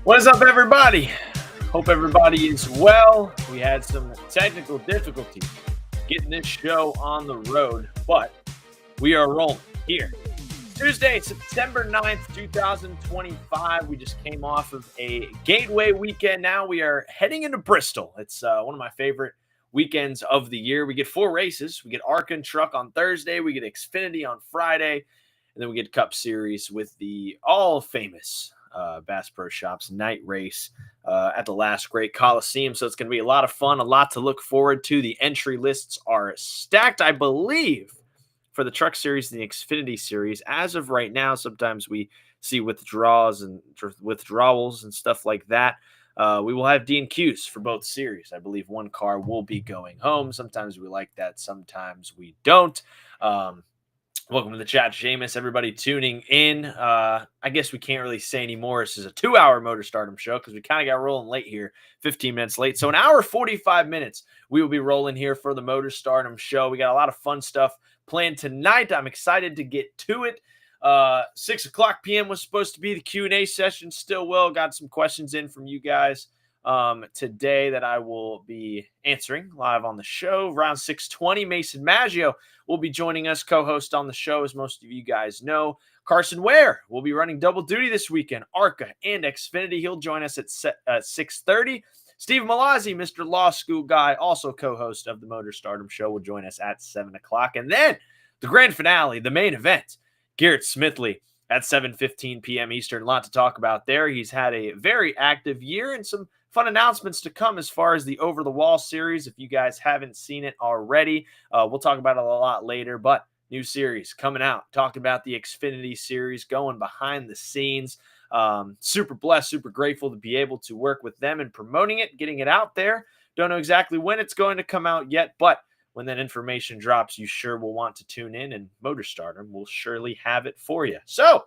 What is up, everybody? Hope everybody is well. We had some technical difficulties getting this show on the road, but we are rolling here. Tuesday, September 9th, 2025. We just came off of a Gateway weekend. Now we are heading into Bristol. It's one of my favorite weekends of the year. We get 4 races. We get ARCA and Truck on Thursday. We get Xfinity on Friday. And then we get Cup Series with the all-famous Bass Pro Shops night race at the last great Coliseum. So it's going to be a lot of fun, a lot to look forward to. The entry lists are stacked, I believe, for the Truck Series and the Xfinity Series. As of right now, sometimes we see withdrawals and stuff like that. We will have D&Qs for both series. I believe one car will be going home. Sometimes we like that, sometimes we don't. Welcome to the chat, Seamus. Everybody tuning in. I guess we can't really say anymore. This is a 2-hour Motor Stardom show because we kind of got rolling late here, 15 minutes late. So an hour, 45 minutes, we will be rolling here for the Motor Stardom show. We got a lot of fun stuff planned tonight. I'm excited to get to it. 6 o'clock p.m. was supposed to be the Q&A session. Still will. Got some questions in from you guys today that I will be answering live on the show. Around 6:20, Mason Maggio will be joining us, co-host on the show, as most of you guys know. Carson Ware will be running double duty this weekend, ARCA and Xfinity. He'll join us at 6:30. Steve Malazzi, Mr. Law School Guy, also co-host of the Motor Stardom show, will join us at 7 o'clock. And then the grand finale, the main event, Garrett Smithley at 7:15 p.m. Eastern. A lot to talk about there. He's had a very active year and some fun announcements to come as far as the Over the Wall series. If you guys haven't seen it already, we'll talk about it a lot later, but new series coming out. Talking about the Xfinity series, going behind the scenes. Super blessed, super grateful to be able to work with them and promoting it, getting it out there. Don't know exactly when it's going to come out yet, but when that information drops, you sure will want to tune in, and Motor Stardom will surely have it for you. So,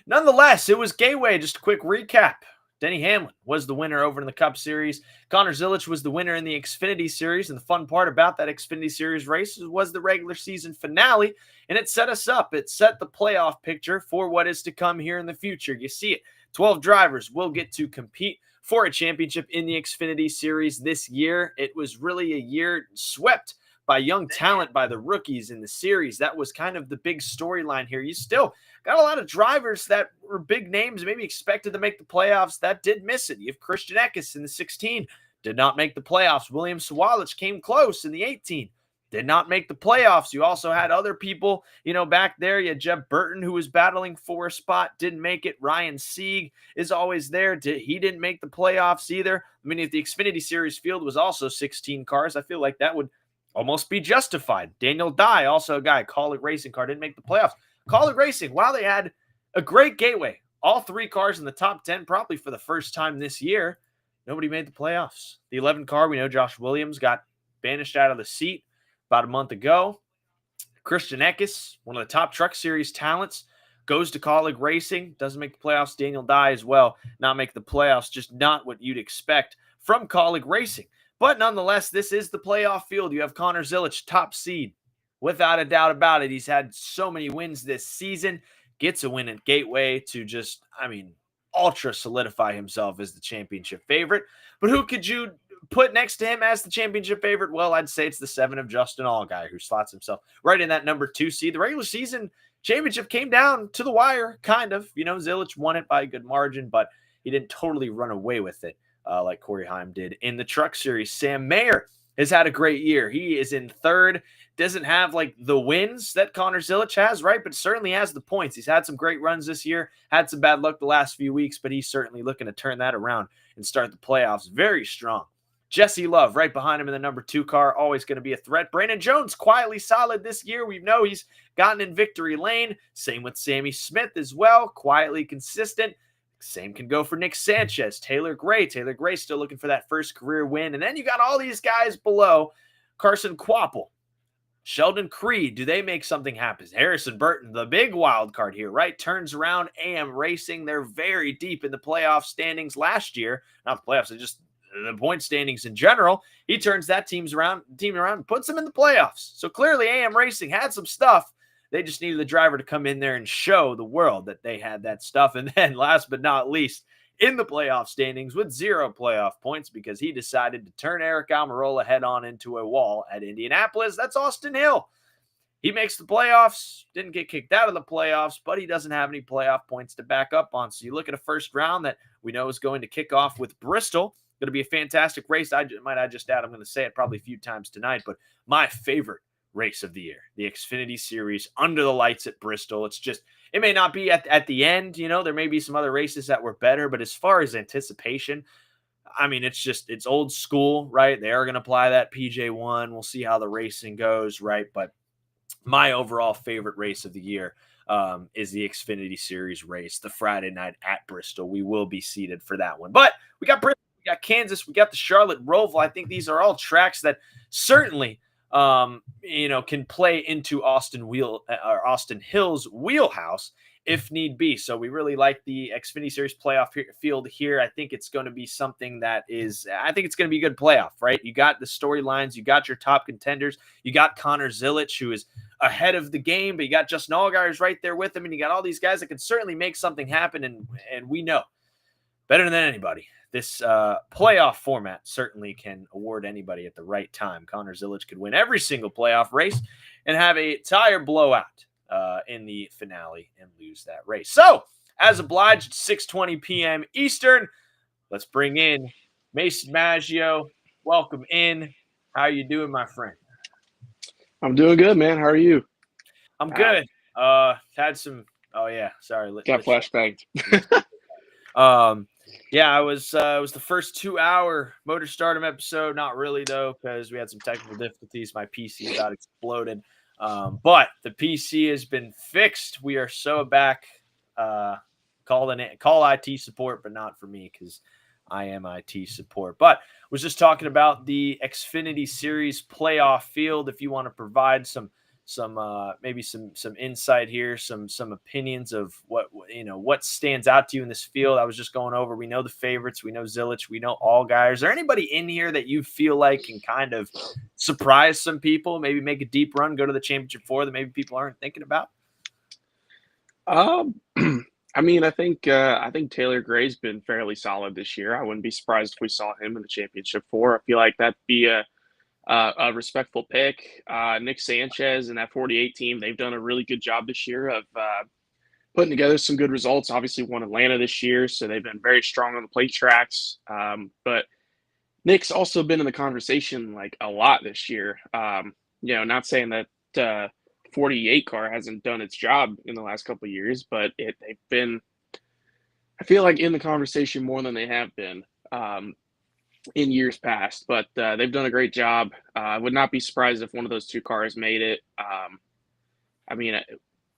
nonetheless, it was Gateway. Just a quick recap. Denny Hamlin was the winner over in the Cup Series. Connor Zilisch was the winner in the Xfinity Series. And the fun part about that Xfinity Series race was the regular season finale. And it set us up. It set the playoff picture for what is to come here in the future. You see it. 12 drivers will get to compete for a championship in the Xfinity Series this year. It was really a year swept by young talent, by the rookies in the series. That was kind of the big storyline here. You still got a lot of drivers that were big names, maybe expected to make the playoffs, that did miss it. You have Christian Eckes in the 16, did not make the playoffs. William Sawalich came close in the 18, did not make the playoffs. You also had other people, back there. You had Jeb Burton, who was battling for a spot, didn't make it. Ryan Sieg is always there. He didn't make the playoffs either. I mean, if the Xfinity Series field was also 16 cars, I feel like that would almost be justified. Daniel Dye, also a guy, Kaulig Racing car, didn't make the playoffs. Kaulig Racing, while they had a great Gateway, all 3 cars in the top 10, probably for the first time this year, nobody made the playoffs. The 11 car, we know Josh Williams got banished out of the seat about a month ago. Christian Eckes, one of the top Truck Series talents, goes to Kaulig Racing, doesn't make the playoffs. Daniel Dye as well, not make the playoffs, just not what you'd expect from Kaulig Racing. But nonetheless, this is the playoff field. You have Connor Zilisch, top seed, without a doubt about it. He's had so many wins this season. Gets a win at Gateway to just, ultra solidify himself as the championship favorite. But who could you put next to him as the championship favorite? Well, I'd say it's the 7 of Justin Allgaier, who slots himself right in that number 2 seed. The regular season championship came down to the wire, kind of. Zilisch won it by a good margin, but he didn't totally run away with it. Like Corey Heim did in the Truck Series. Sam Mayer has had a great year. He is in 3rd. Doesn't have the wins that Connor Zilisch has, right? But certainly has the points. He's had some great runs this year. Had some bad luck the last few weeks, but he's certainly looking to turn that around and start the playoffs very strong. Jesse Love right behind him in the number 2 car. Always going to be a threat. Brandon Jones quietly solid this year. We know he's gotten in victory lane. Same with Sammy Smith as well. Quietly consistent. Same can go for Nick Sanchez, Taylor Gray. Taylor Gray still looking for that first career win. And then you got all these guys below. Carson Quapple, Sheldon Creed. Do they make something happen? Harrison Burton, the big wild card here, right? Turns around AM Racing. They're very deep in the playoff standings last year. Not the playoffs, just the point standings in general. He turns that team around and puts them in the playoffs. So clearly AM Racing had some stuff. They just needed the driver to come in there and show the world that they had that stuff. And then last but not least, in the playoff standings with 0 playoff points because he decided to turn Eric Almirola head on into a wall at Indianapolis. That's Austin Hill. He makes the playoffs, didn't get kicked out of the playoffs, but he doesn't have any playoff points to back up on. So you look at a first round that we know is going to kick off with Bristol. Going to be a fantastic race. I just add, I'm going to say it probably a few times tonight, but my favorite race of the year, the Xfinity Series under the lights at Bristol. It may not be at the end, there may be some other races that were better, but as far as anticipation, I mean, it's old school, right? They are going to apply that PJ1. We'll see how the racing goes, right? But my overall favorite race of the year is the Xfinity Series race, the Friday night at Bristol. We will be seated for that one. But we got Bristol, we got Kansas, we got the Charlotte Roval. I think these are all tracks that certainly can play into Austin Hill's wheelhouse if need be. So we really like the Xfinity Series playoff field here. I think it's going to be something it's going to be a good playoff, right? You got the storylines, you got your top contenders, you got Connor Zilic, who is ahead of the game, but you got Justin Allgaier right there with him, and you got all these guys that can certainly make something happen, and we know better than anybody, this playoff format certainly can award anybody at the right time. Connor Zilic could win every single playoff race and have a tire blowout in the finale and lose that race. So, as obliged, 6:20 p.m. Eastern, let's bring in Mason Maggio. Welcome in. How are you doing, my friend? I'm doing good, man. How are you? I'm good. Had some. Oh yeah, sorry. Got flashbanged. Yeah, it was the first 2-hour Motor Stardom episode. Not really though, because we had some technical difficulties. My PC got exploded. But the PC has been fixed. We are so back. Call IT support, but not for me because I am IT support. But was just talking about the Xfinity Series playoff field. If you want to provide some maybe some insight here, some opinions of what stands out to you in this field. I was just going over. We know the favorites. We know Zilic. We know Allgaier. Is there anybody in here that you feel like can kind of surprise some people? Maybe make a deep run, go to the championship 4 that maybe people aren't thinking about. I mean, I think Taylor Gray's been fairly solid this year. I wouldn't be surprised if we saw him in the championship 4. I feel like that'd be a respectful pick. Nick Sanchez and that 48 team, they've done a really good job this year of putting together some good results. Obviously won Atlanta this year, so they've been very strong on the plate tracks. But Nick's also been in the conversation like a lot this year. Not saying that 48 car hasn't done its job in the last couple of years, but they've been, I feel like, in the conversation more than they have been in years past. But they've done a great job. I would not be surprised if one of those 2 cars made it.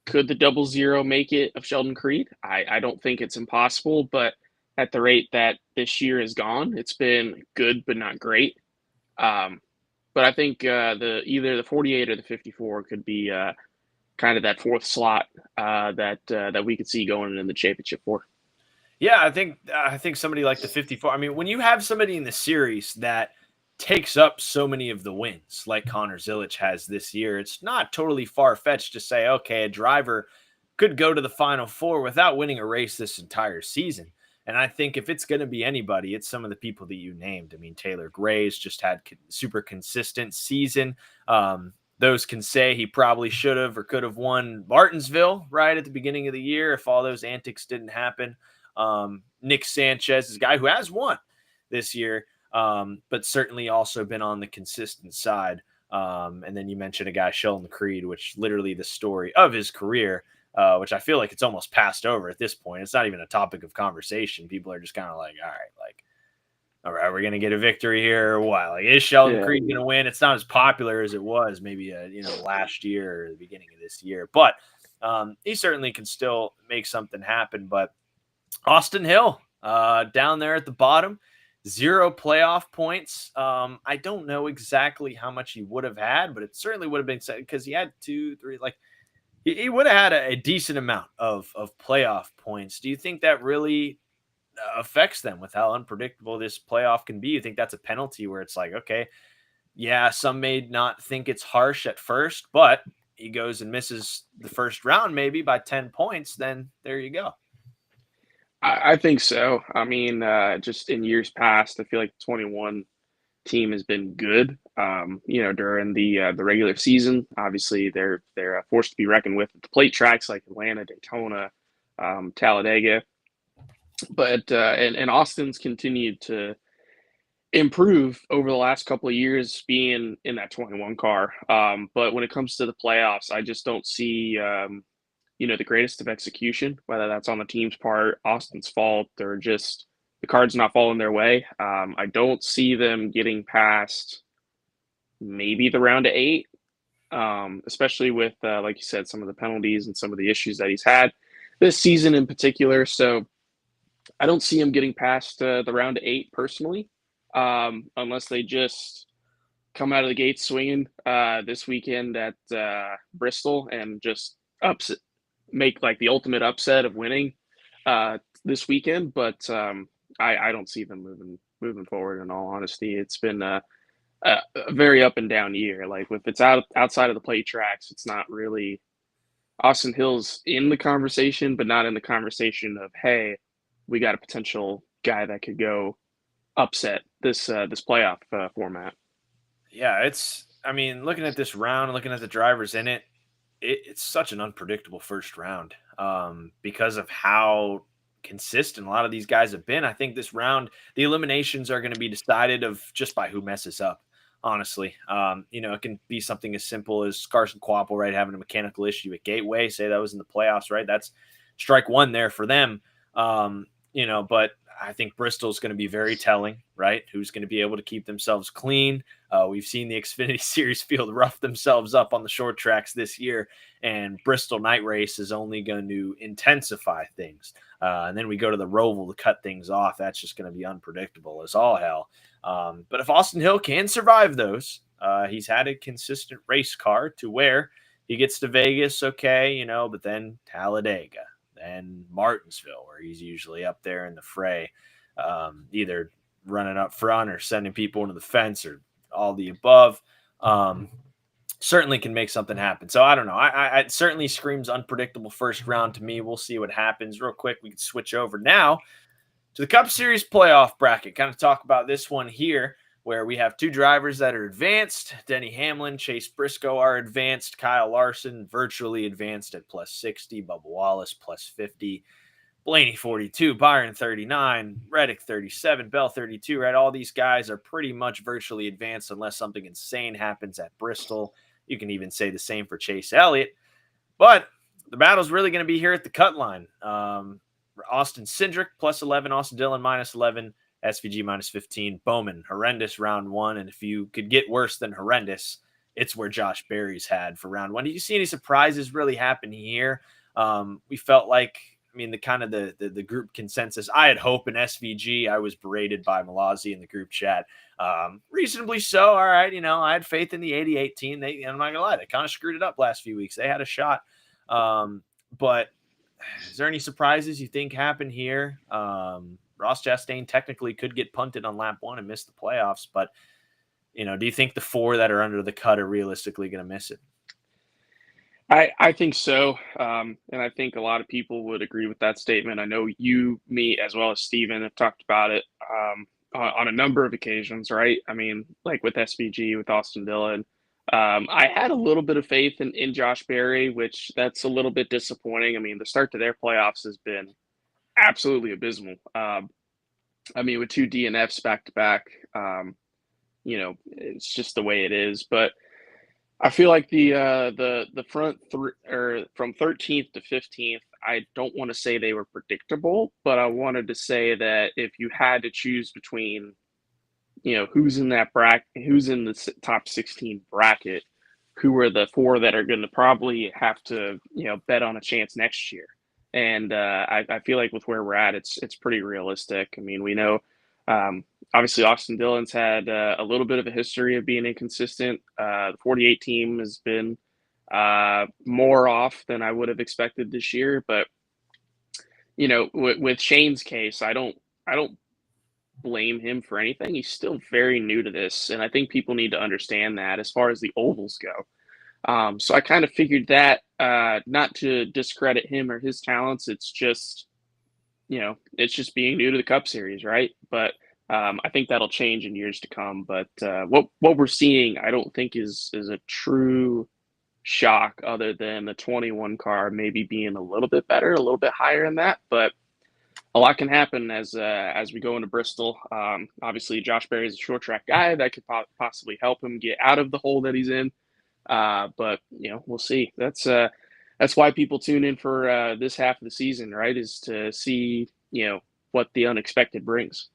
Could the 00 make it of Sheldon Creed? I don't think it's impossible, but at the rate that this year has gone, it's been good but not great. But I think either the 48 or the 54 could be kind of that 4th slot that we could see going in the championship 4. Yeah, I think somebody like the 54. I mean, when you have somebody in the series that takes up so many of the wins, like Connor Zilic has this year, it's not totally far-fetched to say, okay, a driver could go to the Final 4 without winning a race this entire season. And I think if it's going to be anybody, it's some of the people that you named. I mean, Taylor Gray's just had super consistent season. Those can say he probably should have or could have won Martinsville right at the beginning of the year if all those antics didn't happen. Nick Sanchez is a guy who has won this year, but certainly also been on the consistent side. And then you mentioned a guy, Sheldon Creed, which literally the story of his career, which I feel like it's almost passed over at this point. It's not even a topic of conversation. People are just kind of like, all right, we're going to get a victory here or what? Like, is Sheldon Creed going to win? It's not as popular as it was maybe, last year or the beginning of this year, but he certainly can still make something happen. But Austin Hill down there at the bottom, 0 playoff points. I don't know exactly how much he would have had, but it certainly would have been because he had 2, 3, he would have had a decent amount of playoff points. Do you think that really affects them with how unpredictable this playoff can be? You think that's a penalty where it's like, okay, yeah, some may not think it's harsh at first, but he goes and misses the first round maybe by 10 points, then there you go. I think so. I mean, just in years past, I feel like the 21 team has been good. During the regular season, obviously they're a force to be reckoned with at the plate tracks like Atlanta, Daytona, Talladega. But and Austin's continued to improve over the last couple of years being in that 21 car. But when it comes to the playoffs, I just don't see the greatest of execution, whether that's on the team's part, Austin's fault, or just the cards not falling their way. I don't see them getting past maybe the round of eight, especially with, like you said, some of the penalties and some of the issues that he's had this season in particular. So I don't see him getting past the round of eight personally, unless they just come out of the gate swinging this weekend at Bristol and just upset, make like the ultimate upset of winning this weekend. But I don't see them moving forward. In all honesty, it's been a very up and down year. Like if it's outside of the plate tracks, it's not really Austin Hill's in the conversation, but not in the conversation of, hey, we got a potential guy that could go upset this playoff format. Yeah, I mean, looking at this round, looking at the drivers in it, it's such an unpredictable first round because of how consistent a lot of these guys have been. I think this round, the eliminations are going to be decided of just by who messes up. Honestly, it can be something as simple as Carson Quapple, right, having a mechanical issue at Gateway. Say that was in the playoffs, right? That's strike one there for them. But I think Bristol's going to be very telling, right? Who's going to be able to keep themselves clean? We've seen the Xfinity Series field rough themselves up on the short tracks this year, and Bristol night race is only going to intensify things. And then we go to the Roval to cut things off. That's just going to be unpredictable as all hell. But if Austin Hill can survive those, he's had a consistent race car to where he gets to Vegas, okay, but then Talladega, then Martinsville, where he's usually up there in the fray, either running up front or sending people into the fence or all the above. Certainly can make something happen. So I don't know. It certainly screams unpredictable first round to me. We'll see what happens. Real quick, we can switch over now to the Cup Series playoff bracket. Kind of talk about this one here, where we have two drivers that are advanced. Denny Hamlin, Chase Briscoe are advanced. Kyle Larson virtually advanced at plus 60. Bubba Wallace plus 50. Blaney 42, Byron 39, Reddick 37, Bell 32, right? All these guys are pretty much virtually advanced unless something insane happens at Bristol. You can even say the same for Chase Elliott. But the battle's really going to be here at the cut line. Austin Cindric plus 11, Austin Dillon minus 11, SVG minus 15, Bowman, horrendous round one. And if you could get worse than horrendous, it's where Josh Berry's had for round one. Did you see any surprises really happen here? We felt like, the group consensus, I had hope in SVG. I was berated by Malazzi in the group chat. Reasonably so. All right. I had faith in the 88 team. I'm not gonna lie, they kind of screwed it up last few weeks. They had a shot. But is there any surprises you think happen here? Ross Chastain technically could get punted on lap one and miss the playoffs, but do you think the four that are under the cut are realistically going to miss it? I think so. And I think a lot of people would agree with that statement. I know you, me, as well as Steven have talked about it on a number of occasions, right? I mean, like with SVG, with Austin Dillon. I had a little bit of faith in Josh Berry, which that's a little bit disappointing. I mean, the start to their playoffs has been absolutely abysmal. With two DNFs back to back, it's just the way it is. But I feel like the front three, or from 13th to 15th, I don't want to say they were predictable, but I wanted to say that if you had to choose between, who's in that bracket, who's in the top 16 bracket, who are the four that are going to probably have to, bet on a chance next year. And I feel like with where we're at, it's pretty realistic. I mean, we know obviously Austin Dillon's had a little bit of a history of being inconsistent. The 48 team has been more off than I would have expected this year. But with Shane's case, I don't blame him for anything. He's still very new to this, and I think people need to understand that as far as the ovals go. So I kind of figured that, not to discredit him or his talents. It's just, it's just being new to the Cup Series, right? But I think that'll change in years to come. But what we're seeing, I don't think is a true shock, other than the 21 car maybe being a little bit better, a little bit higher than that. But a lot can happen as we go into Bristol. Obviously, Josh Berry is a short track guy that could possibly help him get out of the hole that he's in. But we'll see. That's why people tune in for this half of the season, right? Is to see what the unexpected brings.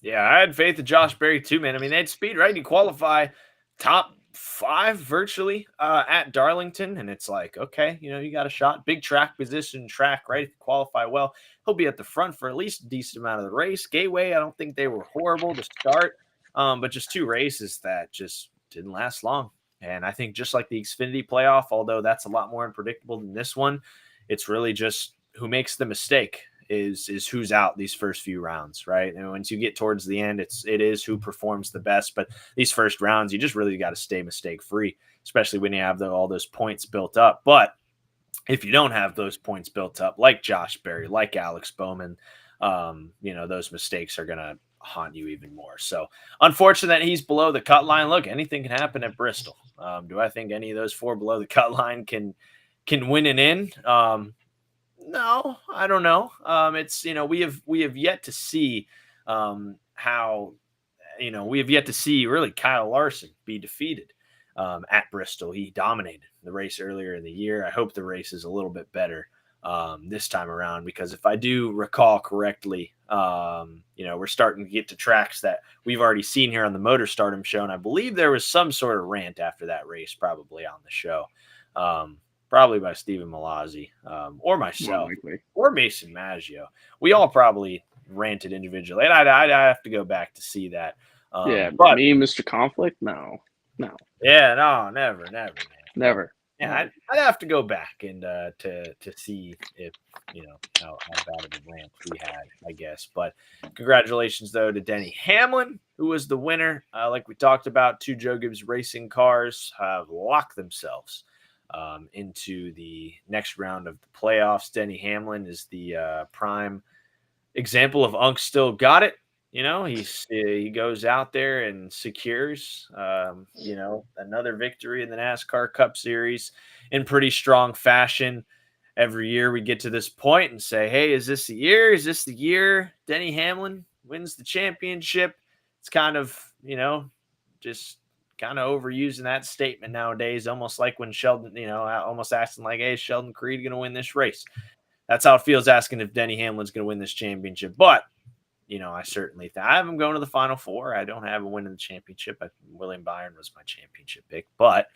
Yeah, I had faith in Josh Berry too, man. I mean, they had speed, right? You qualify top 5 virtually at Darlington, and it's like, okay, you got a shot. Big track position, track, right? If you qualify well, he'll be at the front for at least a decent amount of the race. Gateway, I don't think they were horrible to start, but just 2 races that just didn't last long. And I think just like the Xfinity playoff, although that's a lot more unpredictable than this one, it's really just who makes the mistake is who's out these first few rounds, right? And once you get towards the end, it is who performs the best. But these first rounds, you just really got to stay mistake free, especially when you have all those points built up. But if you don't have those points built up, like Josh Berry, like Alex Bowman, those mistakes are gonna haunt you even more. So unfortunate that he's below the cut line. Look, anything can happen at Bristol. Do I think any of those 4 below the cut line can win an in? No, I don't know. It's we have yet to see how we have yet to see really Kyle Larson be defeated at Bristol. He dominated the race earlier in the year. I hope the race is a little bit better this time around, because if I do recall correctly, we're starting to get to tracks that we've already seen here on the Motor Stardom show, and I believe there was some sort of rant after that race, probably on the show. Probably by Stephen Malazzi, or myself, or Mason Maggio. We all probably ranted individually, and I'd have to go back to see that. But me, Mr. Conflict, no. Yeah, no, never, man. Never. Yeah, I'd have to go back and to see if how bad of a rant we had, I guess. But congratulations though to Denny Hamlin, who was the winner. Like we talked about, 2 Joe Gibbs Racing cars have locked themselves into the next round of the playoffs. Denny Hamlin is the prime example of Unc still got it. He goes out there and secures, another victory in the NASCAR Cup Series in pretty strong fashion. Every year we get to this point and say, hey, is this the year? Is this the year Denny Hamlin wins the championship? It's kind of, just kind of overusing that statement nowadays, almost like when Sheldon, almost asking like, hey, is Sheldon Creed going to win this race? That's how it feels asking if Denny Hamlin's going to win this championship. But, I certainly I have him going to the Final Four. I don't have a win in the championship. William Byron was my championship pick. But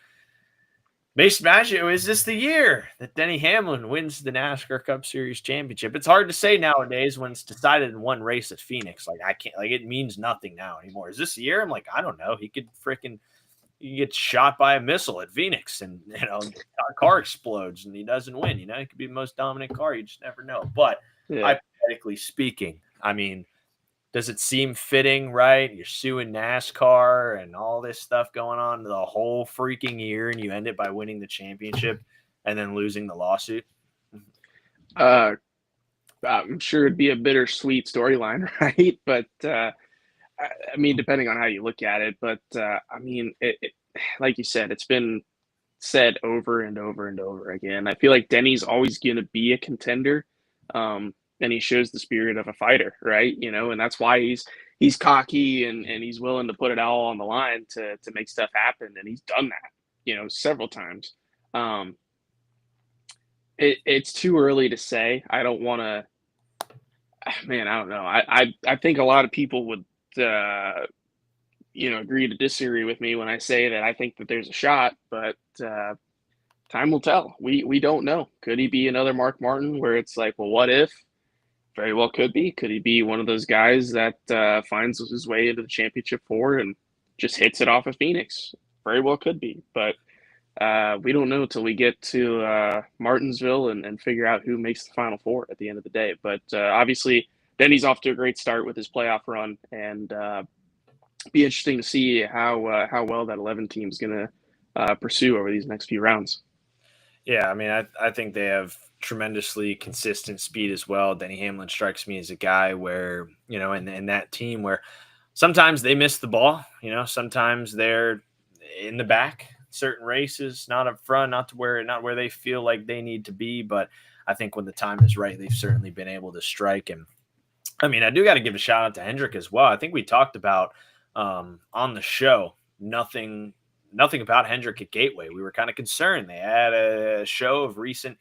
Mason Maggio, is this the year that Denny Hamlin wins the NASCAR Cup Series championship? It's hard to say nowadays when it's decided in one race at Phoenix. Like, I can't, like, it means nothing now anymore. Is this the year? I'm like, I don't know. He could get shot by a missile at Phoenix and, a car explodes and he doesn't win. He could be the most dominant car. You just never know. But hypothetically speaking, I mean, does it seem fitting, right? You're suing NASCAR and all this stuff going on the whole freaking year, and you end it by winning the championship and then losing the lawsuit? I'm sure it'd be a bittersweet storyline, right? But I mean, depending on how you look at it. But I mean, it, like you said, it's been said over and over and over again. I feel like Denny's always going to be a contender. And he shows the spirit of a fighter, right? And that's why he's cocky and he's willing to put it all on the line to make stuff happen. And he's done that, several times. It's too early to say. I don't want to, man, I don't know. I think a lot of people would, agree to disagree with me when I say that I think that there's a shot, but time will tell. We don't know. Could he be another Mark Martin where it's like, well, what if? Very well could be. Could he be one of those guys that finds his way into the championship 4 and just hits it off of Phoenix? Very well could be. But we don't know until we get to Martinsville and figure out who makes the Final Four at the end of the day. But obviously, Denny's off to a great start with his playoff run, and be interesting to see how well that 11 team is going to pursue over these next few rounds. Yeah, I mean, I think they have tremendously consistent speed as well. Denny Hamlin strikes me as a guy where, in that team where sometimes they miss the ball, sometimes they're in the back, certain races, not up front, not where they feel like they need to be. But I think when the time is right, they've certainly been able to strike. And I mean, I do got to give a shout out to Hendrick as well. I think we talked about on the show nothing about Hendrick at Gateway. We were kind of concerned. They had a show of recent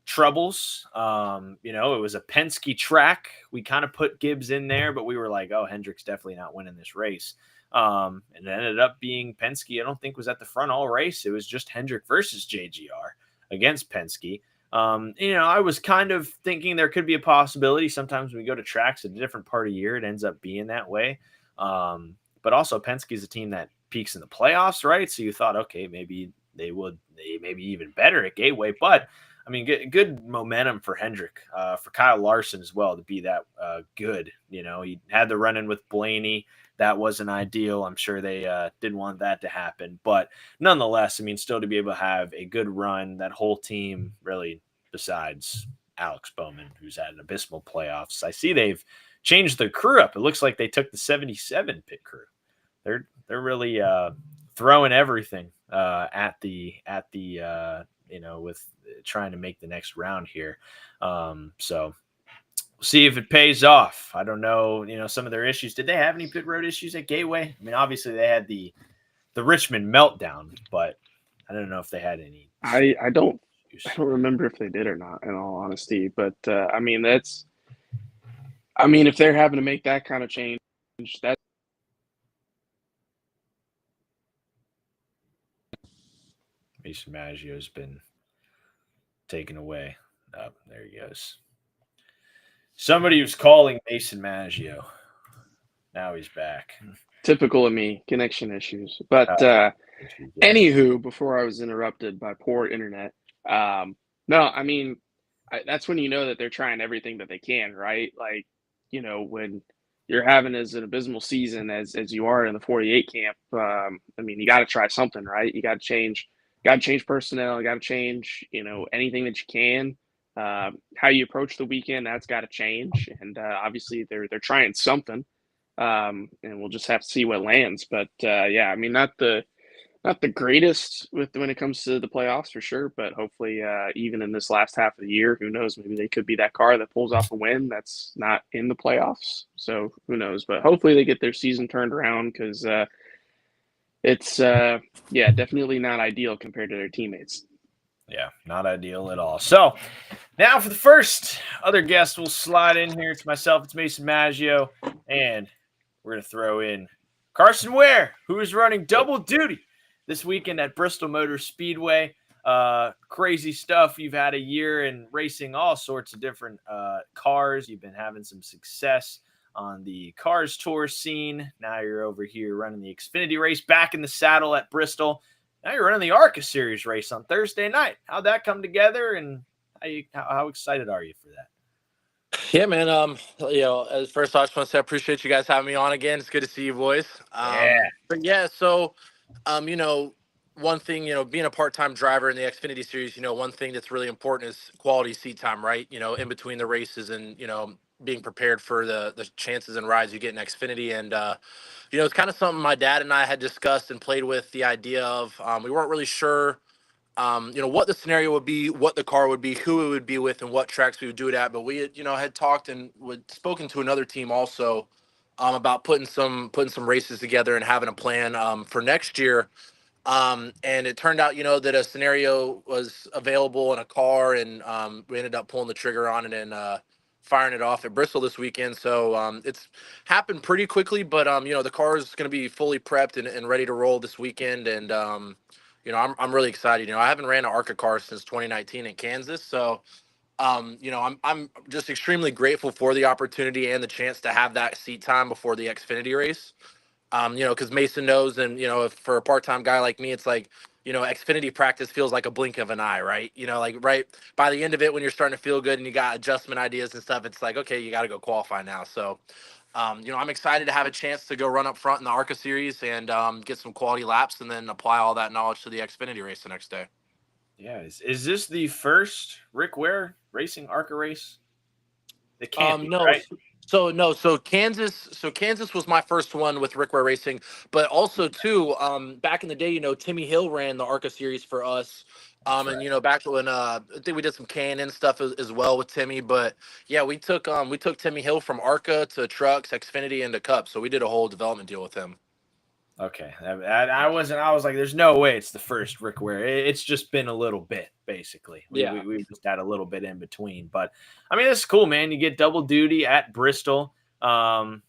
troubles. It was a Penske track. We kind of put Gibbs in there, but we were like, oh, Hendrick's definitely not winning this race. And it ended up being Penske. I don't think was at the front all race. It was just Hendrick versus JGR against Penske. I was kind of thinking there could be a possibility. Sometimes when we go to tracks at a different part of the year, it ends up being that way. But also Penske is a team that peaks in the playoffs, right? So you thought, okay, maybe they may be even better at Gateway. But I mean, good momentum for Hendrick, for Kyle Larson as well to be that good. He had the run in with Blaney. That wasn't ideal. I'm sure they didn't want that to happen. But nonetheless, I mean, still to be able to have a good run, that whole team really, besides Alex Bowman, who's had an abysmal playoffs. I see they've changed the crew up. It looks like they took the 77 pit crew. They're really throwing everything at the with trying to make the next round here. So see if it pays off. I don't know, some of their issues. Did they have any pit road issues at Gateway? I mean, obviously they had the Richmond meltdown, but I don't know if they had any. I don't remember if they did or not, in all honesty. But if they're having to make that kind of change, that's Mason Maggio's been taken away. Oh, there he goes. Somebody was calling Mason Maggio. Now he's back. typical of me, connection issues. But anywho, before I was interrupted by poor internet, no, I mean, that's when you know that they're trying everything that they can, right? Like, when you're having as an abysmal season as you are in the 48 camp, you got to try something, right? You got to change personnel, you got to change, anything that you can. How you approach the weekend, that's got to change. And obviously they're trying something. And we'll just have to see what lands. But not the greatest when it comes to the playoffs for sure. But hopefully, even in this last half of the year, who knows? Maybe they could be that car that pulls off a win that's not in the playoffs. So who knows? But hopefully they get their season turned around because it's definitely not ideal compared to their teammates. Yeah, not ideal at all. So now for the first other guest, we'll slide in here. It's myself, it's Mason Maggio, and we're going to throw in Carson Ware, who is running double duty this weekend at Bristol Motor Speedway. Crazy stuff. You've had a year in racing all sorts of different cars. You've been having some success on the Cars Tour scene. Now you're over here running the Xfinity race, back in the saddle at Bristol. Now you're running the ARCA Series race on Thursday night. How'd that come together, and how excited are you for that? Yeah, man. As first I just want to say I appreciate you guys having me on again. It's good to see you boys. So one thing, being a part-time driver in the Xfinity Series, one thing that's really important is quality seat time, right? In between the races and, being prepared for the chances and rides you get in Xfinity. And, it's kind of something my dad and I had discussed and played with the idea of. We weren't really sure, what the scenario would be, what the car would be, who it would be with, and what tracks we would do it at. But we had talked and spoken to another team also about putting some races together and having a plan for next year. And it turned out, that a scenario was available in a car, and we ended up pulling the trigger on it and firing it off at Bristol this weekend. So it's happened pretty quickly, but the car is going to be fully prepped and ready to roll this weekend. And I'm really excited. I haven't ran an ARCA car since 2019 in Kansas, so I'm just extremely grateful for the opportunity and the chance to have that seat time before the Xfinity race. Because Mason knows, and if for a part-time guy like me, it's like, Xfinity practice feels like a blink of an eye, right? Like right by the end of it, when you're starting to feel good and you got adjustment ideas and stuff, it's like, okay, you got to go qualify now. So, I'm excited to have a chance to go run up front in the ARCA Series and get some quality laps, and then apply all that knowledge to the Xfinity race the next day. Yeah, is this the first Rick Ware racing ARCA race? They can't be, No. right? So Kansas was my first one with Rick Ware Racing, but also too, back in the day, Timmy Hill ran the ARCA series for us. That's And right. back when I think we did some K&N stuff as well with Timmy, but yeah, we took Timmy Hill from ARCA to trucks, Xfinity, and to Cup. So we did a whole development deal with him. Okay, I wasn't. I was like, "There's no way it's the first Rick Ware." It's just been a little bit, basically. Yeah. We just had a little bit in between, but I mean, it's cool, man. You get double duty at Bristol. I'm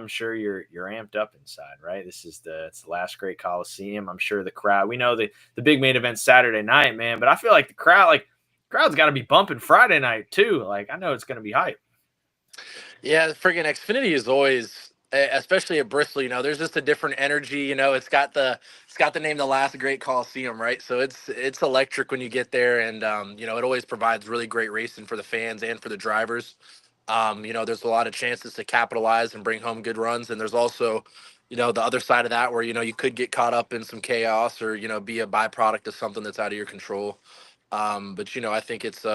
sure you're amped up inside, right? It's the last great Coliseum. I'm sure the crowd. We know the big main event Saturday night, man, but I feel like the crowd's got to be bumping Friday night too. Like I know it's going to be hype. Yeah, friggin' Xfinity is always, especially at Bristol. There's just a different energy. It's got the name, the last great Coliseum, right? So it's electric when you get there, and it always provides really great racing for the fans and for the drivers. There's a lot of chances to capitalize and bring home good runs, and there's also, the other side of that where you could get caught up in some chaos or be a byproduct of something that's out of your control. But I think it's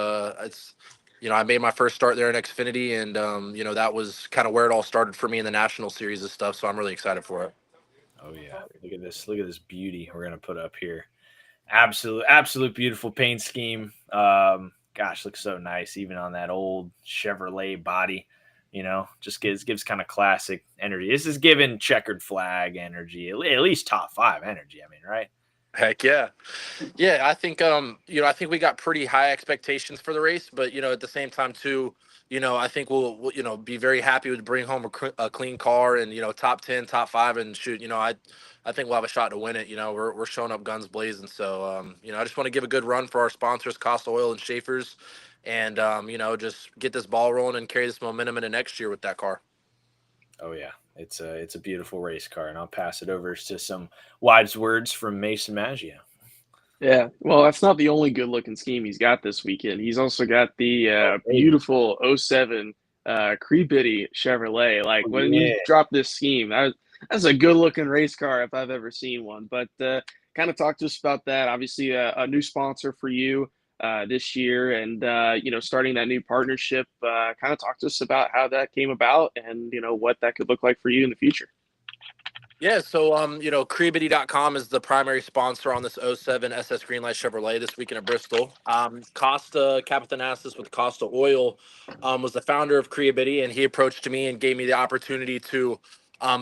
I made my first start there in Xfinity, and that was kind of where it all started for me in the national series and stuff. So I'm really excited for it. Oh yeah, look at this! Look at this beauty we're gonna put up here. Absolute beautiful paint scheme. Gosh, looks so nice, even on that old Chevrolet body. Just gives kind of classic energy. This is giving checkered flag energy, at least top 5 energy. I mean, right? Heck yeah. Yeah, I think we got pretty high expectations for the race, but at the same time too, I think we'll be very happy to bring home a clean car and top 10, top 5, and shoot, I think we'll have a shot to win it. We're showing up guns blazing, so I just want to give a good run for our sponsors, Costa Oil and Schaefer's, and just get this ball rolling and carry this momentum into next year with that car. Oh yeah, it's a beautiful race car, and I'll pass it over to some wise words from Mason Maggio. Yeah, well, that's not the only good-looking scheme he's got this weekend. He's also got the beautiful '07 Creepity Chevrolet. Like when Yeah. you drop this scheme, that's a good-looking race car if I've ever seen one. But kind of talk to us about that. Obviously, a new sponsor for you this year, and starting that new partnership. Kind of talk to us about how that came about, and what that could look like for you in the future. Yeah, so Creabity.com is the primary sponsor on this '07 SS Greenlight Chevrolet this weekend at Bristol. Costa Capitanasis with Costa Oil was the founder of Creabity, and he approached me and gave me the opportunity to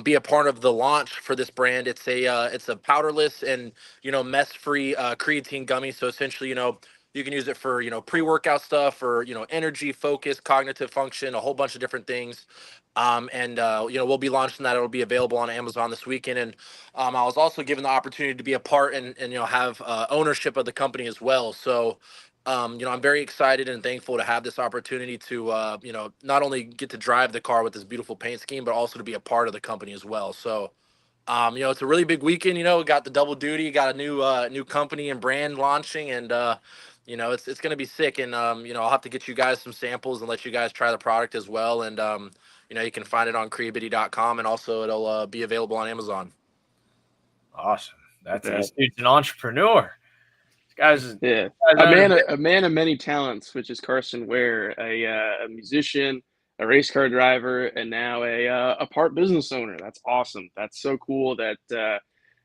be a part of the launch for this brand. It's a powderless and mess-free creatine gummy. So essentially, you can use it for pre-workout stuff or energy, focus, cognitive function, a whole bunch of different things. And we'll be launching that. It'll be available on Amazon this weekend. And I was also given the opportunity to be a part and have ownership of the company as well. So I'm very excited and thankful to have this opportunity to not only get to drive the car with this beautiful paint scheme, but also to be a part of the company as well. So it's a really big weekend. We got the double duty, got a new company and brand launching, and it's going to be sick. And I'll have to get you guys some samples and let you guys try the product as well. And you can find it on Creabity.com, and also it'll be available on Amazon. Awesome. This dude's an entrepreneur. This guy's a man of many talents, which is Carson Ware, a musician, a race car driver, and now a part business owner. That's awesome. That's so cool that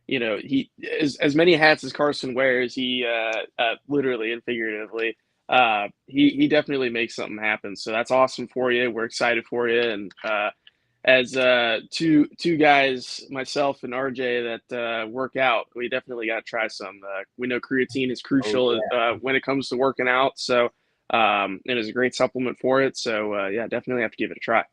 he as many hats as Carson wears, he literally and figuratively, he definitely makes something happen. So that's awesome for you. We're excited for you, and as two guys, myself and RJ, that work out, we definitely got to try some. We know creatine is crucial when it comes to working out, so it is a great supplement for it. So definitely have to give it a try.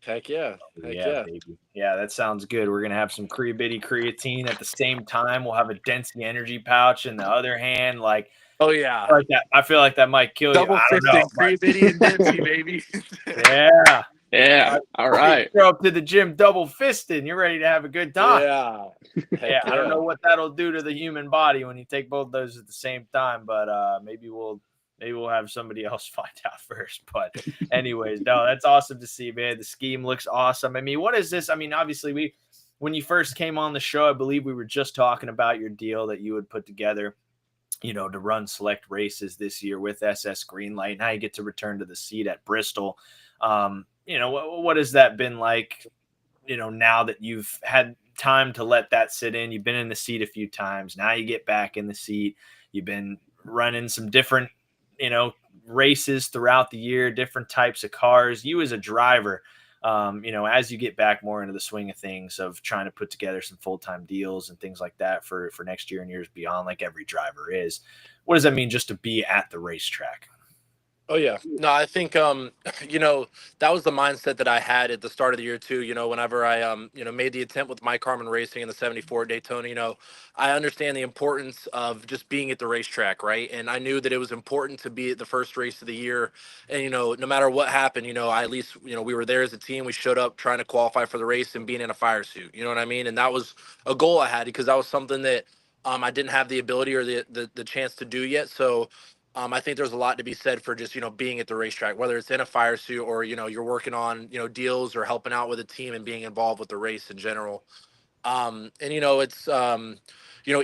Heck yeah. Baby. Yeah, that sounds good. We're gonna have some Creabity creatine at the same time. We'll have a Density energy pouch in the other hand. Like, oh yeah, I feel like that might kill double you. I don't know. Creabity and Density, baby. Yeah. All right. Go up to the gym double fisted. You're ready to have a good time. Yeah. I don't know what that'll do to the human body when you take both those at the same time, but maybe we'll have somebody else find out first. But anyways, no, that's awesome to see, man. The scheme looks awesome. I mean, what is this? I mean, obviously when you first came on the show, I believe we were just talking about your deal that you would put together to run select races this year with SS Greenlight. Now you get to return to the seat at Bristol. What has that been like, now that you've had time to let that sit in? You've been in the seat a few times. Now you get back in the seat. You've been running some different, races throughout the year, different types of cars. You as a driver, as you get back more into the swing of things of trying to put together some full-time deals and things like that for next year and years beyond, like every driver is, what does that mean just to be at the racetrack? Oh yeah. No, I think that was the mindset that I had at the start of the year too. Whenever I made the attempt with Mike Harmon Racing in the 74 Daytona, I understand the importance of just being at the racetrack, right? And I knew that it was important to be at the first race of the year. And no matter what happened, I at least we were there as a team. We showed up trying to qualify for the race and being in a fire suit. You know what I mean? And that was a goal I had because that was something that I didn't have the ability or the chance to do yet. So I think there's a lot to be said for just, being at the racetrack, whether it's in a fire suit or, you're working on, deals or helping out with a team and being involved with the race in general. And it's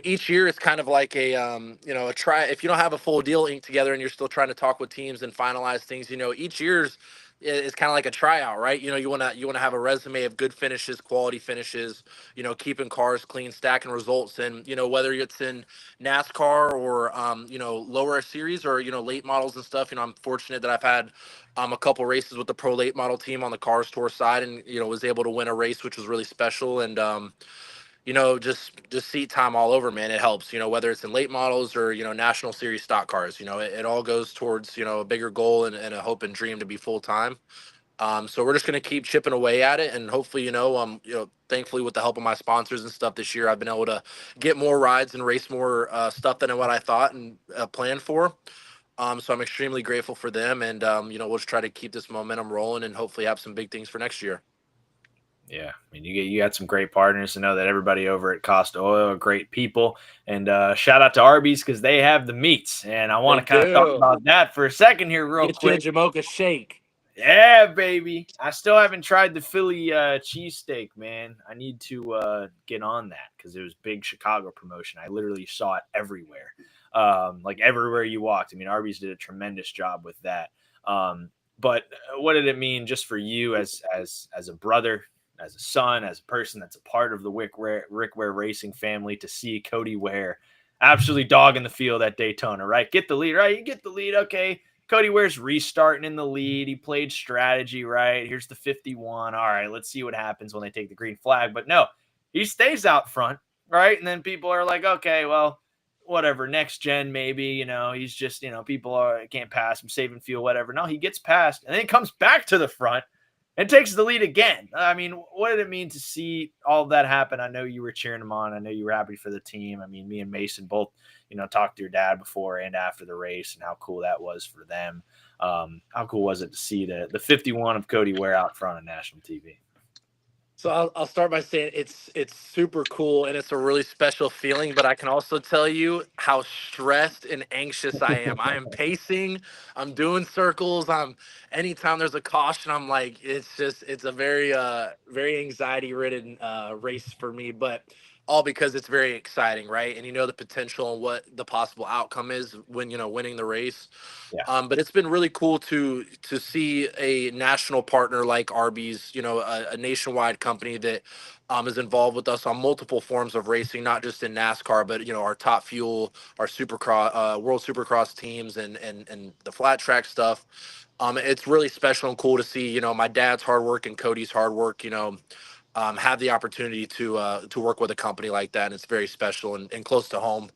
each year it's kind of like a try. If you don't have a full deal inked together and you're still trying to talk with teams and finalize things, each year's is kind of like a tryout, right? You want to have a resume of good finishes, quality finishes, keeping cars clean, stacking results. And whether it's in NASCAR or lower series or late models and stuff, I'm fortunate that I've had a couple races with the pro late model team on the Cars Tour side, and was able to win a race, which was really special. And just seat time all over, man. It helps, whether it's in late models or, national series stock cars, it all goes towards, a bigger goal and a hope and dream to be full time. So we're just going to keep chipping away at it. And hopefully, thankfully with the help of my sponsors and stuff this year, I've been able to get more rides and race more stuff than what I thought and planned for. So I'm extremely grateful for them. And, we'll just try to keep this momentum rolling and hopefully have some big things for next year. Yeah, I mean, you got some great partners. To know that everybody over at Costa Oil are great people. And shout out to Arby's because they have the meats. And I want to kind of talk about that for a second here real quick. Get you a Jamocha shake. Yeah, baby. I still haven't tried the Philly cheesesteak, man. I need to get on that because it was big Chicago promotion. I literally saw it everywhere, like everywhere you walked. I mean, Arby's did a tremendous job with that. But what did it mean just for you as a brother, as a son, as a person that's a part of the Rick Ware Racing family, to see Cody Ware absolutely dogging the field at Daytona, right? Get the lead, right? You get the lead, okay. Cody Ware's restarting in the lead. He played strategy, right? Here's the 51. All right, let's see what happens when they take the green flag. But no, he stays out front, right? And then people are like, okay, well, whatever, next gen maybe, he's just, people can't pass him, saving fuel, whatever. No, he gets past and then he comes back to the front and takes the lead again. I mean, what did it mean to see all of that happen? I know you were cheering him on. I know you were happy for the team. I mean, me and Mason both, talked to your dad before and after the race and how cool that was for them. How cool was it to see the 51 of Cody Ware out front on national TV? So I'll start by saying it's super cool and it's a really special feeling, but I can also tell you how stressed and anxious I am. I am pacing, I'm doing circles. Anytime there's a caution, I'm like, it's a very very anxiety ridden race for me, but all because it's very exciting, right? And the potential and what the possible outcome is when winning the race. Yeah. But it's been really cool to see a national partner like Arby's, a nationwide company that is involved with us on multiple forms of racing, not just in NASCAR, but our Top Fuel, our Supercross, World Supercross teams, and the flat track stuff. It's really special and cool to see, my dad's hard work and Cody's hard work, have the opportunity to work with a company like that, and it's very special and close to home.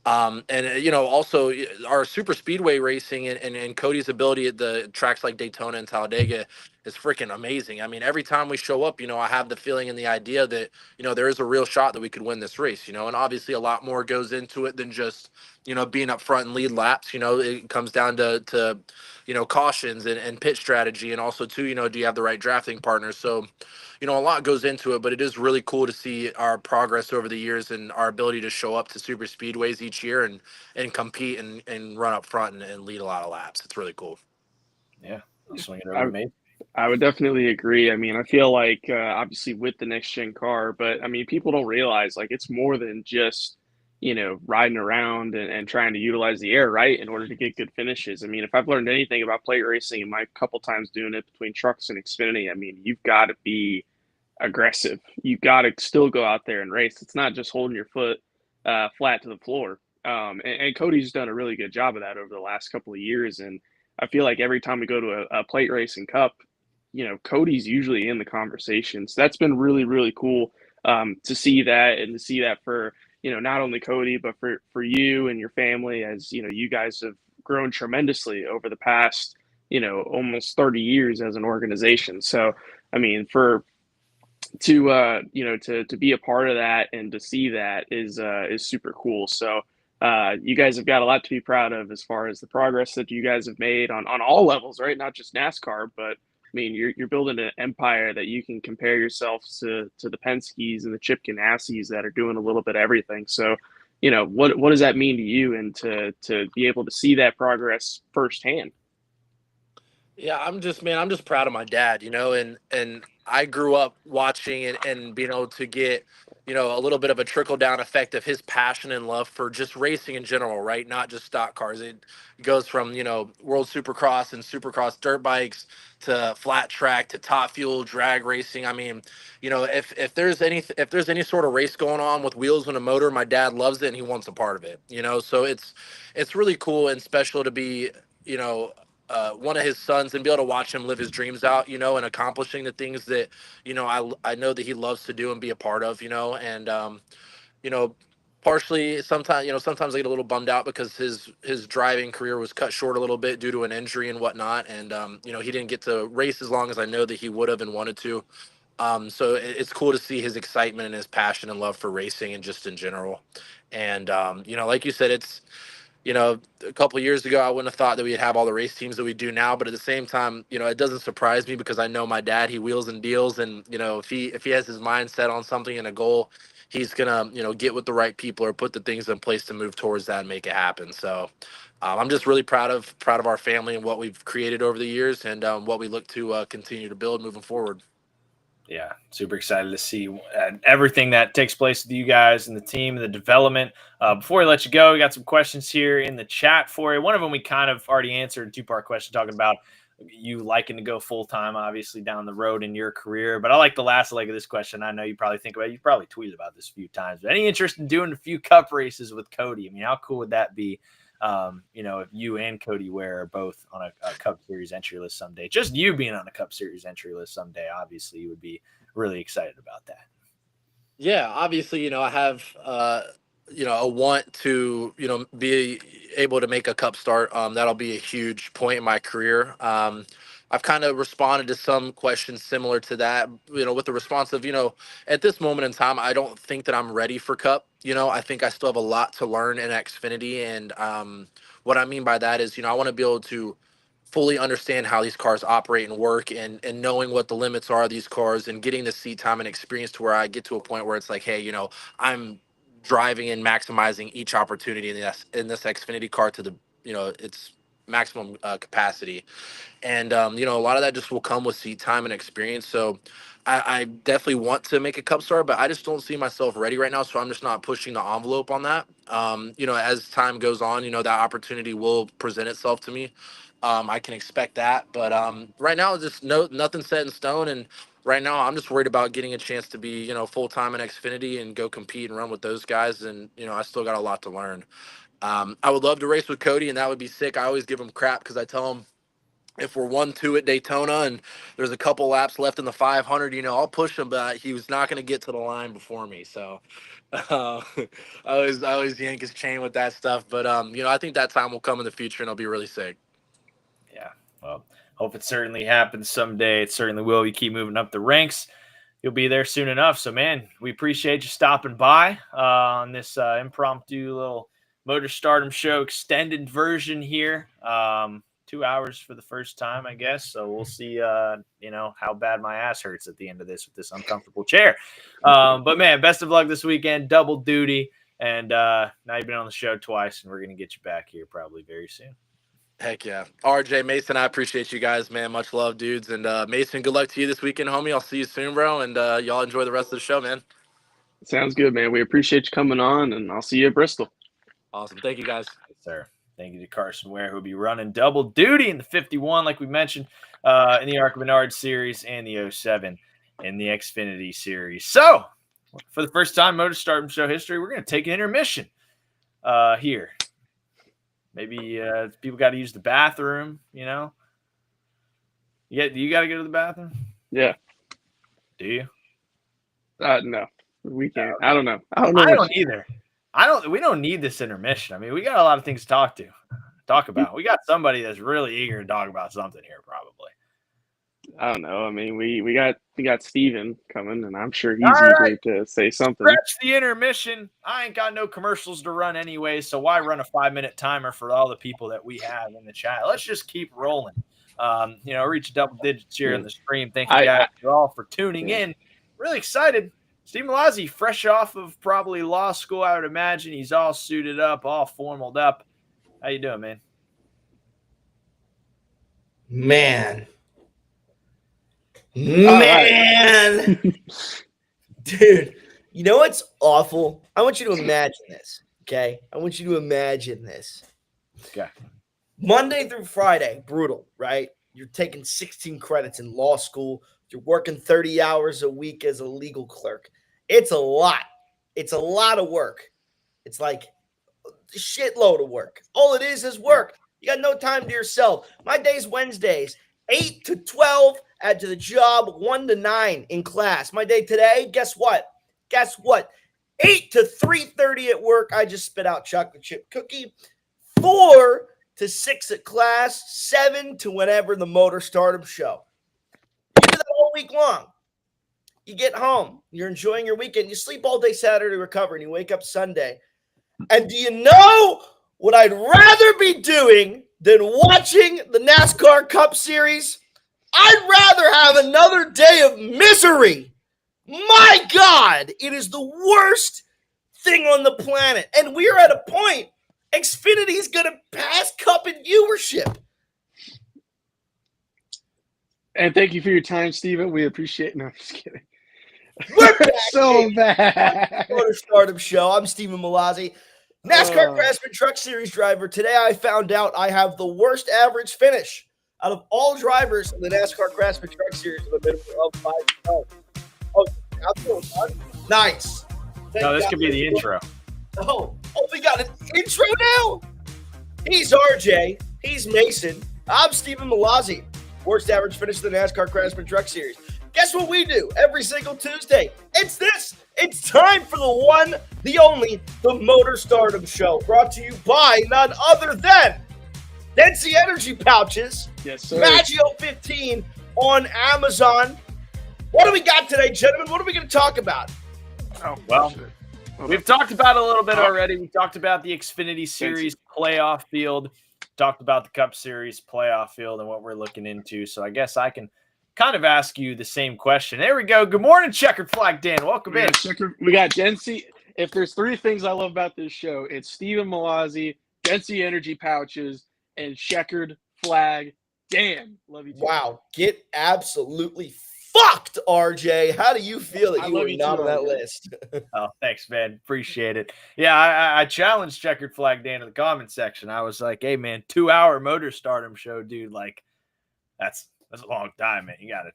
And also our super speedway racing and Cody's ability at the tracks like Daytona and Talladega is freaking amazing. I mean, every time we show up, I have the feeling and the idea that, there is a real shot that we could win this race, and obviously a lot more goes into it than just, being up front and lead laps. It comes down to cautions and pit strategy. And also too, do you have the right drafting partners? So, a lot goes into it, but it is really cool to see our progress over the years and our ability to show up to super speedways each year and compete and run up front and lead a lot of laps. It's really cool. Yeah. I'll swing it over to me. I would definitely agree. I mean, I feel like obviously with the next gen car, but I mean, people don't realize like it's more than just riding around and trying to utilize the air right in order to get good finishes. I mean, if I've learned anything about plate racing in my couple times doing it between trucks and Xfinity, I mean, you've got to be aggressive. You got to still go out there and race. It's not just holding your foot flat to the floor. And Cody's done a really good job of that over the last couple of years. And I feel like every time we go to a plate racing cup, Cody's usually in the conversation. So that's been really, really cool to see that, and to see that for, not only Cody, but for you and your family, as, you guys have grown tremendously over the past, almost 30 years as an organization. So, I mean, to be a part of that and to see that is super cool. So you guys have got a lot to be proud of as far as the progress that you guys have made on all levels, right? Not just NASCAR, but I mean, you're building an empire that you can compare yourselves to the Penske's and the Chip Ganassi's that are doing a little bit of everything. So, what does that mean to you, and to be able to see that progress firsthand? Yeah, I'm just proud of my dad, and I grew up watching and being able to get, a little bit of a trickle down effect of his passion and love for just racing in general, right? Not just stock cars. It goes from, World Supercross and Supercross dirt bikes to flat track to top fuel drag racing. I mean, if there's any sort of race going on with wheels and a motor, my dad loves it and he wants a part of it, So it's really cool and special to be, you know, one of his sons and be able to watch him live his dreams out, and accomplishing the things that, I know that he loves to do and be a part of, and, you know, partially sometimes I get a little bummed out because his driving career was cut short a little bit due to an injury and whatnot. And, he didn't get to race as long as I know that he would have and wanted to. So it's cool to see his excitement and his passion and love for racing and just in general. And, like you said, it's, a couple of years ago, I wouldn't have thought that we'd have all the race teams that we do now. But at the same time, it doesn't surprise me because I know my dad. He wheels and deals, and if he has his mind set on something and a goal, he's gonna get with the right people or put the things in place to move towards that and make it happen. So I'm just really proud of our family and what we've created over the years, and what we look to continue to build moving forward. Yeah, super excited to see everything that takes place with you guys and the team and the development. Before we let you go, we got some questions here in the chat for you. One of them we kind of already answered, a two-part question talking about you liking to go full-time, obviously, down the road in your career. But I like the last leg of this question. I know you probably think about it. You probably tweeted about this a few times. But any interest in doing a few cup races with Cody? I mean, how cool would that be? If you and Cody Ware are both on a Cup Series entry list someday, just you being on a Cup Series entry list someday, obviously you would be really excited about that. Yeah, obviously, I have a want to, be able to make a cup start. That'll be a huge point in my career. I've kind of responded to some questions similar to that, with the response of, at this moment in time, I don't think that I'm ready for cup. I think I still have a lot to learn in Xfinity. And what I mean by that is, I want to be able to fully understand how these cars operate and work, and knowing what the limits are of these cars and getting the seat time and experience to where I get to a point where it's like, hey, I'm driving and maximizing each opportunity in this Xfinity car to the, its maximum capacity. And a lot of that just will come with seat time and experience. So I definitely want to make a cup star, but I just don't see myself ready right now. So I'm just not pushing the envelope on that. As time goes on, that opportunity will present itself to me. I can expect that, but right now, just nothing set in stone. And right now, I'm just worried about getting a chance to be, full time in Xfinity and go compete and run with those guys. And I still got a lot to learn. I would love to race with Cody, and that would be sick. I always give him crap because I tell him, if we're 1-2 at Daytona and there's a couple laps left in the 500, I'll push him, but he was not going to get to the line before me. So I always yank his chain with that stuff. But I think that time will come in the future, and it'll be really sick. Yeah, well, hope it certainly happens someday. It certainly will. You keep moving up the ranks, you'll be there soon enough. So, man, we appreciate you stopping by on this impromptu little Motor Stardom Show extended version here. 2 hours for the first time, I guess. So we'll see, how bad my ass hurts at the end of this with this uncomfortable chair. But, man, best of luck this weekend. Double duty. And now you've been on the show twice, and we're going to get you back here probably very soon. Heck yeah. RJ, Mason, I appreciate you guys, man. Much love, dudes. And Mason, good luck to you this weekend, homie. I'll see you soon, bro. And y'all enjoy the rest of the show, man. Sounds good, man. We appreciate you coming on, and I'll see you at Bristol. Awesome. Thank you, guys. Yes, sir. Thank you to Carson Ware, who will be running double duty in the 51, like we mentioned, in the Arc Menard series and the 07 in the Xfinity series. So, for the first time in Motor Stardom show history, we're going to take an intermission here. Maybe people got to use the bathroom, you know? You got to go to the bathroom? Yeah. Do you? No, we can't. I don't know. I don't either. We don't need this intermission. I mean, we got a lot of things to talk about. We got somebody that's really eager to talk about something here, probably. I don't know. I mean, we got Steven coming, and I'm sure he's eager to say something. Scratch the intermission. I ain't got no commercials to run anyway, so why run a 5-minute timer for all the people that we have in the chat? Let's just keep rolling. Reach double digits here in the stream. Thank you guys all for tuning in. Really excited. Steve Malazzi, fresh off of probably law school, I would imagine. He's all suited up, all formaled up. How you doing, man? Man. Dude, you know what's awful? I want you to imagine this, okay? I want you to imagine this. Okay. Monday through Friday, brutal, right? You're taking 16 credits in law school. You're working 30 hours a week as a legal clerk. It's a lot. It's a lot of work. It's like a shitload of work. All it is work. You got no time to yourself. My day's Wednesdays, 8 to 12 at the job, 1 to 9 in class. My day today, guess what? 8 to 3:30 at work. I just spit out chocolate chip cookie. 4 to 6 at class. 7 to whenever the Motor Stardom show. You do that all week long. You get home. You're enjoying your weekend. You sleep all day Saturday, recover, and you wake up Sunday. And do you know what I'd rather be doing than watching the NASCAR Cup Series? I'd rather have another day of misery. My God, it is the worst thing on the planet. And we're at a point, Xfinity is going to pass Cup in viewership. And thank you for your time, Steven. We appreciate it. No, I'm just kidding. We're back so bad. Motor Stardom show. I'm Stephen Malazzi, NASCAR Craftsman Truck Series driver. Today I found out I have the worst average finish out of all drivers in the NASCAR Craftsman Truck Series with a minimum of 5 12. Oh, nice. No, this could be the intro. Oh, we got an intro now? He's RJ. He's Mason. I'm Stephen Malazzi. Worst average finish in the NASCAR Craftsman Truck Series. Guess what we do every single Tuesday? It's this. It's time for the one, the only, the Motor Stardom Show. Brought to you by none other than Density Energy Pouches. Yes, sir. Maggio 15 on Amazon. What do we got today, gentlemen? What are we going to talk about? Oh, well, we've talked about it a little bit already. We talked about the Xfinity Series playoff field. Talked about the Cup Series playoff field and what we're looking into. So I guess I can kind of ask you the same question. There we go. Good morning, Checkered Flag Dan. Welcome in. We got Density. If there's 3 things I love about this show, it's Stephen Malazzi, Density Energy Pouches, and Checkered Flag Dan. Love you too. Wow. Get absolutely fucked, RJ. How do you feel that you were not on that list? Oh, thanks, man. Appreciate it. Yeah, I challenged Checkered Flag Dan in the comment section. I was like, hey, man, 2-hour Motor Stardom show, dude. Like, that's a long time, man. You gotta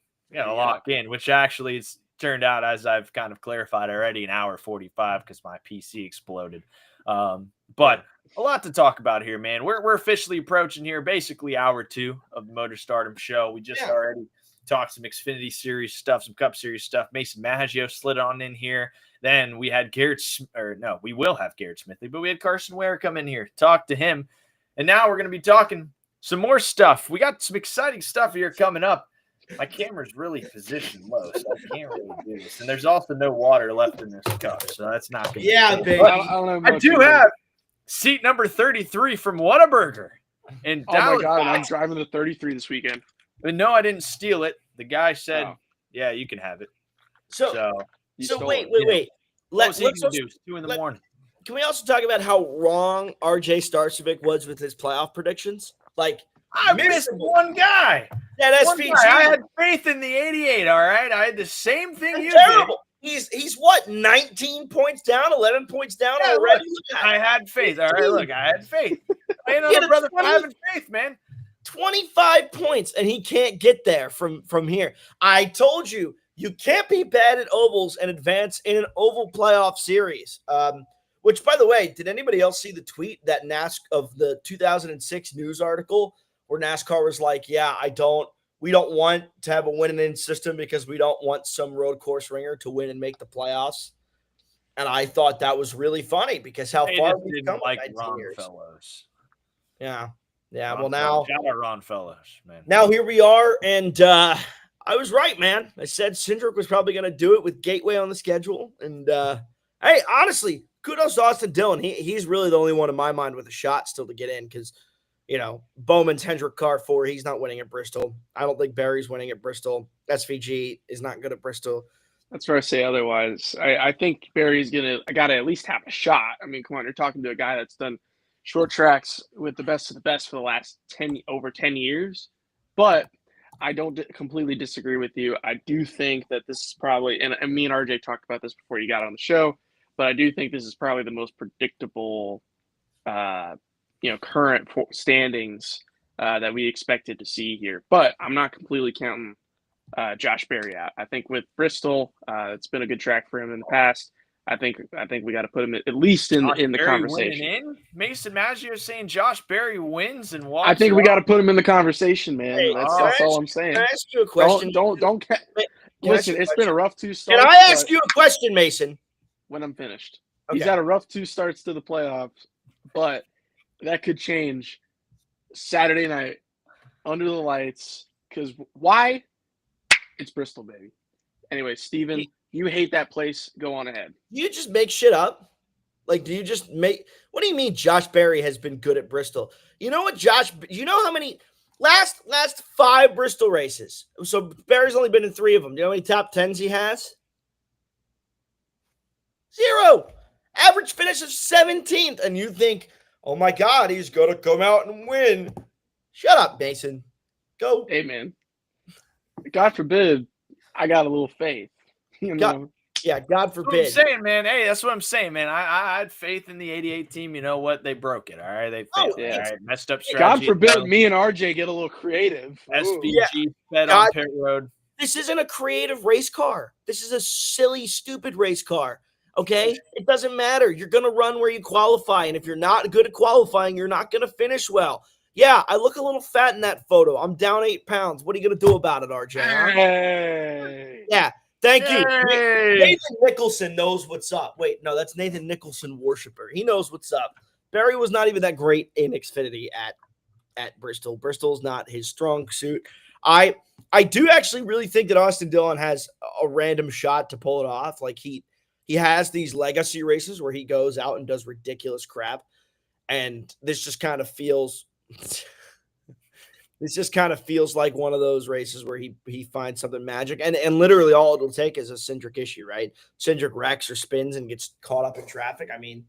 lock in, which actually it's turned out, as I've kind of clarified already, an hour 45 because my PC exploded. But a lot to talk about here, man. We're officially approaching here basically hour 2 of the Motor Stardom show. We just already talked some Xfinity Series stuff, some Cup Series stuff. Mason Maggio slid on in here. Then we had we will have Garrett Smithley, but we had Carson Ware come in here, talk to him. And now we're going to be talking some more stuff. We got some exciting stuff here coming up. My camera's really positioned low, so I can't really do this. And there's also no water left in this cup, so that's not going to be baby. I do have seat number 33 from Whataburger in Dallas. Oh, my God, I'm driving the 33 this weekend. But no, I didn't steal it. The guy said, yeah, you can have it. So wait. Let's do 2 in the morning. Can we also talk about how wrong RJ Starcevic was with his playoff predictions? Like, I missed one guy. That SPG. I had faith in the 88, all right? I had the same thing you terrible. He's what, 19 points down, 11 points down Yeah, already? look, I had faith. All right, look, I had faith. I ain't He had on a a brother for 20 having faith, man. 25 points, and he can't get there from here. I told you, you can't be bad at ovals and advance in an oval playoff series. Which, by the way, did anybody else see the tweet that of the 2006 news article where NASCAR was like, yeah, we don't want to have a win-in system because we don't want some road course ringer to win and make the playoffs. And I thought that was really funny because how They far just we've didn't come like in 19 Ron years. Fellows. Yeah. Yeah. Ron Well, Fellows. now, Shout out Ron Fellows, man. now here we are. And I was right, man. I said Cindric was probably going to do it with Gateway on the schedule. And hey, honestly, kudos to Austin Dillon. He's really the only one in my mind with a shot still to get in because, you know, Bowman's Hendrick car 4. He's not winning at Bristol. I don't think Barry's winning at Bristol. SVG is not good at Bristol. That's where I say otherwise. I think Barry's got to at least have a shot. I mean, come on, you're talking to a guy that's done short tracks with the best of the best for the last over 10 years. But I don't completely disagree with you. I do think that this is probably, and me and RJ talked about this before you got on the show, but I do think this is probably the most predictable, current standings that we expected to see here. But I'm not completely counting Josh Berry out. I think with Bristol, it's been a good track for him in the past. I think we got to put him at least in the conversation. In? Mason Maggio saying Josh Berry wins and walks. I think we got to put him in the conversation, man. Hey, that's all I'm saying. Can I ask you a question? Listen, it's been a rough 2 starts. Can I ask you a question, Mason? When I'm finished. Okay. He's had a rough 2 starts to the playoffs, but that could change Saturday night under the lights. Because why? It's Bristol, baby. Anyway, Steven, you hate that place. Go on ahead. You just make shit up? Like, do you just make – what do you mean Josh Berry has been good at Bristol? You know what, Josh – you know how many – last 5 Bristol races. So Berry's only been in 3 of them. Do you know how many top 10s he has? 0. Average finish of 17th. And you think, oh, my God, he's going to come out and win. Shut up, Mason. Go. Hey, man. God forbid I got a little faith. You know? God forbid. That's what I'm saying, man. Hey, that's what I'm saying, man. I had faith in the 88 team. You know what? They broke it. All right. They failed. All right. Messed up strategy. God forbid me and RJ get a little creative. SVG fed on pit road. This isn't a creative race car. This is a silly, stupid race car. Okay? It doesn't matter. You're going to run where you qualify. And if you're not good at qualifying, you're not going to finish well. Yeah, I look a little fat in that photo. I'm down 8 pounds. What are you going to do about it, RJ? Huh? Hey. Yeah, thank you. Hey. Nathan Nicholson knows what's up. Wait, no, that's Nathan Nicholson worshiper. He knows what's up. Barry was not even that great in Xfinity at Bristol. Bristol's not his strong suit. I do actually really think that Austin Dillon has a random shot to pull it off. Like he has these legacy races where he goes out and does ridiculous crap. And this just kind of feels like one of those races where he finds something magic. And literally all it'll take is a Cindric issue, right? Cindric wrecks or spins and gets caught up in traffic. I mean,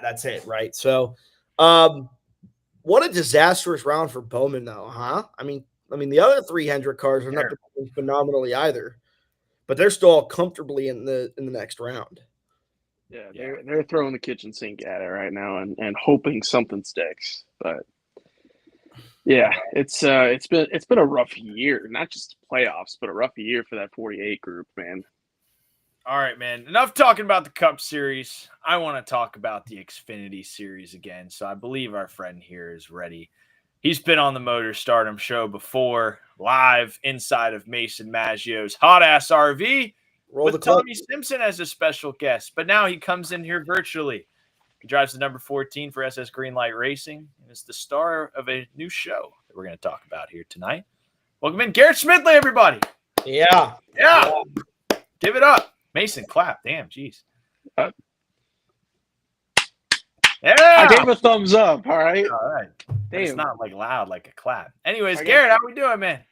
that's it, right? So what a disastrous round for Bowman, though, huh? I mean, the other 3 Hendrick cars are not performing phenomenally either, but they're still all comfortably in the next round. Yeah, they're throwing the kitchen sink at it right now and hoping something sticks. But yeah, it's been a rough year, not just playoffs, but a rough year for that 48 group, man. All right, man. Enough talking about the Cup Series. I want to talk about the Xfinity Series again. So I believe our friend here is ready. He's been on the Motor Stardom show before, live inside of Mason Maggio's hot ass RV. With Tommy Simpson as a special guest, but now he comes in here virtually. He drives the number 14 for SS Greenlight Racing and is the star of a new show that we're going to talk about here tonight. Welcome in, Garrett Smithley, everybody. Yeah. Give it up. Mason, clap. Damn, jeez. Yeah. I gave a thumbs up, all right? All right. Damn. It's not like loud like a clap. Anyways, Garrett, how we doing, man?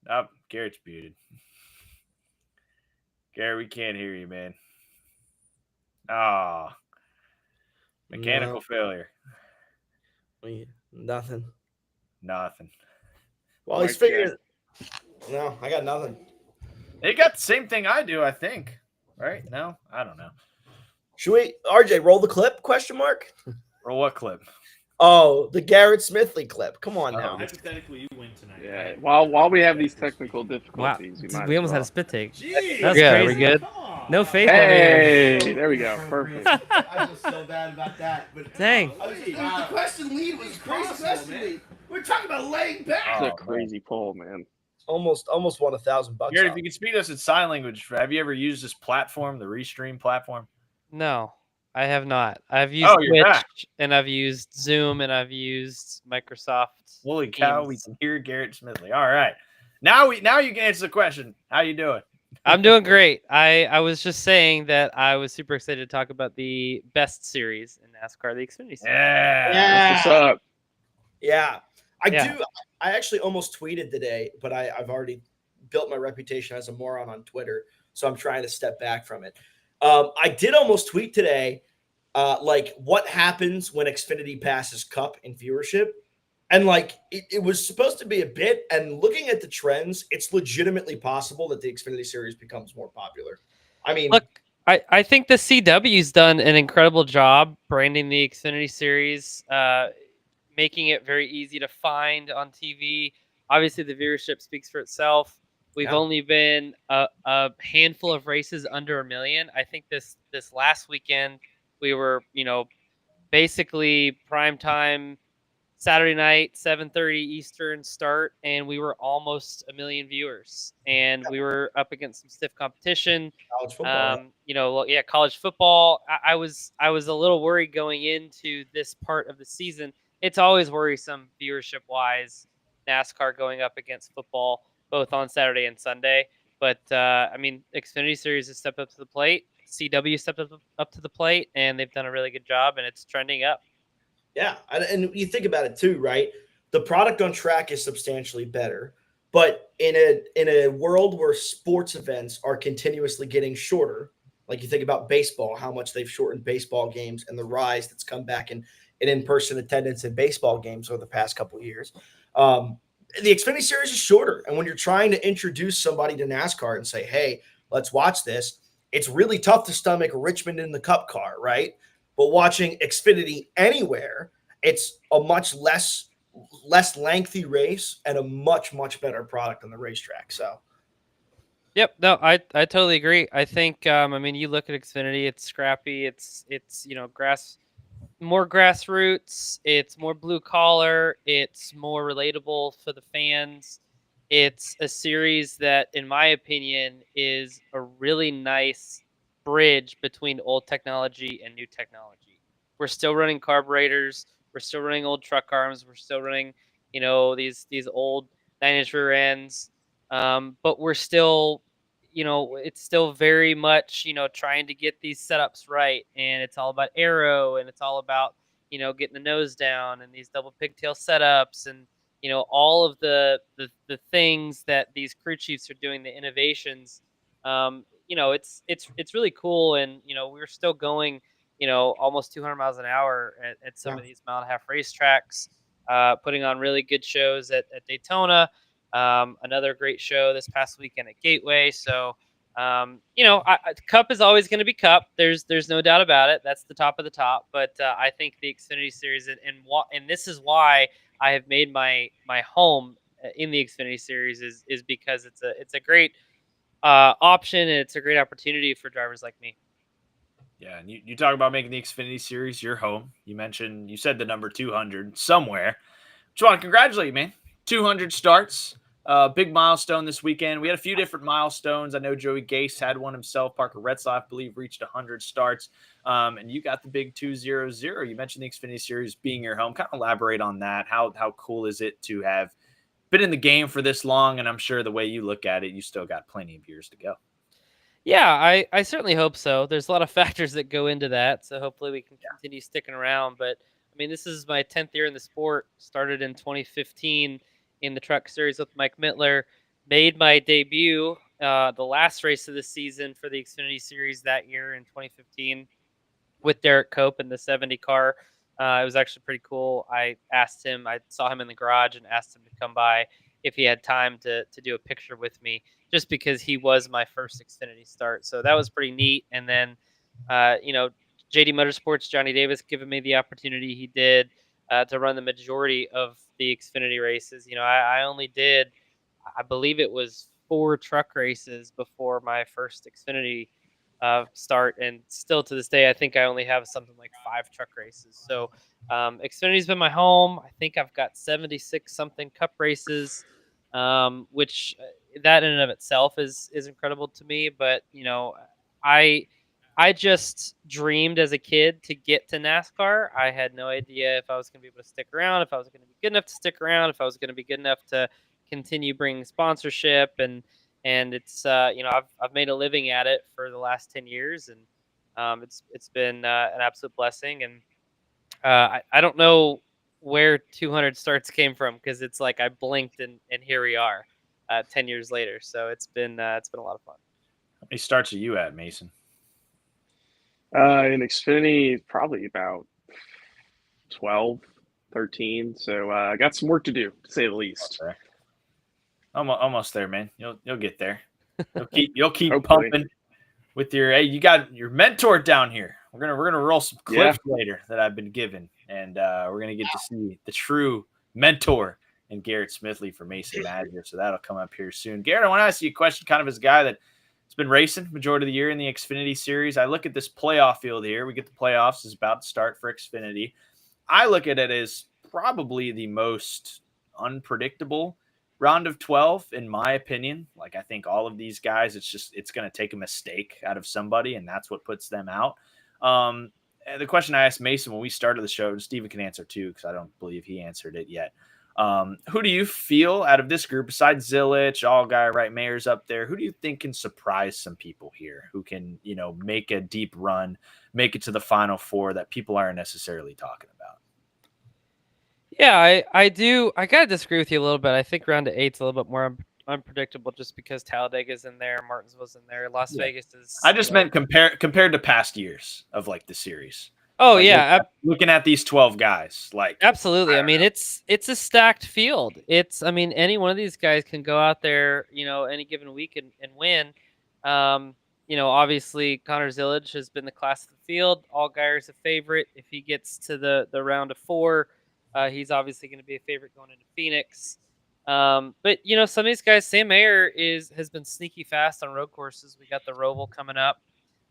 Oh, Garrett's muted. Garrett, we can't hear you, man. Mechanical failure. Nothing. Nothing. Well, he's figuring. No, I got nothing. They got the same thing I do, I think. Right? No, I don't know. Should we, RJ, roll the clip? Question mark. Roll what clip? Oh, the Garrett Smithley clip. Come on now. Hypothetically, you win tonight. Yeah. While we have these technical difficulties, We almost had a spit take. Jeez, That's Yeah, crazy. we good? No faith over here. Hey, there we go. Perfect. I feel so bad about that. But Dang. the question lead was crazy question lead. We're talking about laying back. It's Oh, a crazy pull, man. Almost won $1,000. Garrett, if off. you could speak to us in sign language, have you ever used this platform, the Restream platform? No, I have not. I've used Oh, you're back. Twitch, and I've used Zoom, and I've used Microsoft. Holy cow, we Teams. can hear Garrett Smithley. All right. Now you can answer the question. How you doing? I'm doing great. I was just saying that I was super excited to talk about the best series in NASCAR, the Xfinity Series. Yeah. What's up? Yeah. I Yeah. do. I actually almost tweeted today, but I've already built my reputation as a moron on Twitter, so I'm trying to step back from it. I did almost tweet today, like what happens when Xfinity passes Cup in viewership, and like it was supposed to be a bit. And looking at the trends, it's legitimately possible that the Xfinity Series becomes more popular. I mean, Look, I think the CW's done an incredible job branding the Xfinity Series, making it very easy to find on TV. Obviously, the viewership speaks for itself. We've Yeah. only been a handful of races under 1 million. I think this last weekend we were, basically prime time Saturday night, 7:30 Eastern start, and we were almost 1 million viewers. And we were up against some stiff competition. college football. College football. I was a little worried going into this part of the season. It's always worrisome viewership wise, NASCAR going up against football both on Saturday and Sunday. But Xfinity Series has stepped up to the plate. CW stepped up to the plate, and they've done a really good job, and it's trending up. Yeah, and you think about it too, right? The product on track is substantially better, but in a world where sports events are continuously getting shorter, like you think about baseball, how much they've shortened baseball games and the rise that's come back in person attendance in baseball games over the past couple of years. The Xfinity Series is shorter, and when you're trying to introduce somebody to NASCAR and say, "Hey, let's watch this," it's really tough to stomach Richmond in the Cup car, right? But watching Xfinity anywhere, it's a much less lengthy race and a much better product on the racetrack. So, Yep, no, I totally agree. I think you look at Xfinity, it's scrappy, it's more grassroots, it's more blue collar, it's more relatable for the fans. It's a series that, in my opinion, is a really nice bridge between old technology and new technology. We're still running carburetors, we're still running old truck arms, we're still running, these old 9-inch rear ends, but we're still, it's still very much, trying to get these setups right, and it's all about aero, and it's all about, getting the nose down and these double pigtail setups, and all of the things that these crew chiefs are doing, the innovations. It's really cool, and we're still going, almost 200 miles an hour at some of these mile-and-a-half racetracks, putting on really good shows at Daytona. Another great show this past weekend at Gateway. So, Cup is always going to be Cup. There's no doubt about it. That's the top of the top. But I think the Xfinity Series, and this is why I have made my home in the Xfinity Series is because it's a great option, and it's a great opportunity for drivers like me. Yeah, and you talk about making the Xfinity Series your home. You said the number 200 somewhere. Just want to congratulate you, man. 200 starts. Big milestone this weekend. We had a few different milestones. I know Joey Gase had one himself. Parker Retzlaff, I believe, reached 100 starts. And you got the big 200. You mentioned the Xfinity Series being your home. Kind of elaborate on that. How cool is it to have been in the game for this long? And I'm sure the way you look at it, you still got plenty of years to go. Yeah, I certainly hope so. There's a lot of factors that go into that. So hopefully we can continue sticking around. But, this is my 10th year in the sport. Started in 2015 in the truck series with Mike Mittler. Made my debut the last race of the season for the Xfinity Series that year in 2015 with Derek Cope in the 70 car. It was actually pretty cool. I saw him in the garage and asked him to come by if he had time to do a picture with me, just because he was my first Xfinity start. So that was pretty neat. And then, JD Motorsports, Johnny Davis giving me the opportunity he did to run the majority of the Xfinity races. I only did, I believe it was 4 truck races before my first Xfinity start, and still to this day, I think I only have something like 5 truck races. So Xfinity's been my home. I think I've got 76 something Cup races, which that in and of itself is incredible to me. But I I just dreamed as a kid to get to NASCAR. I had no idea if I was going to be able to stick around, if I was going to be good enough to stick around, if I was going to be good enough to continue bringing sponsorship, and it's I've made a living at it for the last 10 years, and it's been an absolute blessing. And I don't know where 200 starts came from, because it's like I blinked and here we are 10 years later. So it's been a lot of fun. How many starts are you at, Mason? In Xfinity, probably about 12, 13. So I got some work to do, to say the least. Okay. Almost there, man. You'll get there. You'll keep Hopefully. pumping with your. Hey, you got your mentor down here. We're gonna roll some clips later that I've been given, and we're gonna get to see the true mentor in Garrett Smithley for Mason Badger. So that'll come up here soon. Garrett, I want to ask you a question, kind of as a guy that's been racing majority of the year in the Xfinity series. I look at this playoff field here. We get the playoffs is about to start for Xfinity. I look at it as probably the most unpredictable round of 12, in my opinion. Like, I think all of these guys, it's going to take a mistake out of somebody, and that's what puts them out. And the question I asked Mason when we started the show, and Steven can answer too, because I don't believe he answered it yet. Who do you feel out of this group, besides Zilich, Allgaier, right? Mayer's up there. Who do you think can surprise some people here, who can, make a deep run, make it to the Final Four that people aren't necessarily talking about? Yeah, I do. I gotta disagree with you a little bit. I think round of 8's a little bit more unpredictable, just because Talladega's in there, Martinsville's in there, Las Vegas is. I just meant compared to past years of like the series. Oh like, yeah, looking at these 12 guys, like absolutely. I mean, it's a stacked field. Any one of these guys can go out there, any given week and win. Obviously Connor Zilich has been the class of the field. Allgaier's a favorite. If he gets to the round of 4, he's obviously going to be a favorite going into Phoenix. But some of these guys, Sam Mayer has been sneaky fast on road courses. We got the Roval coming up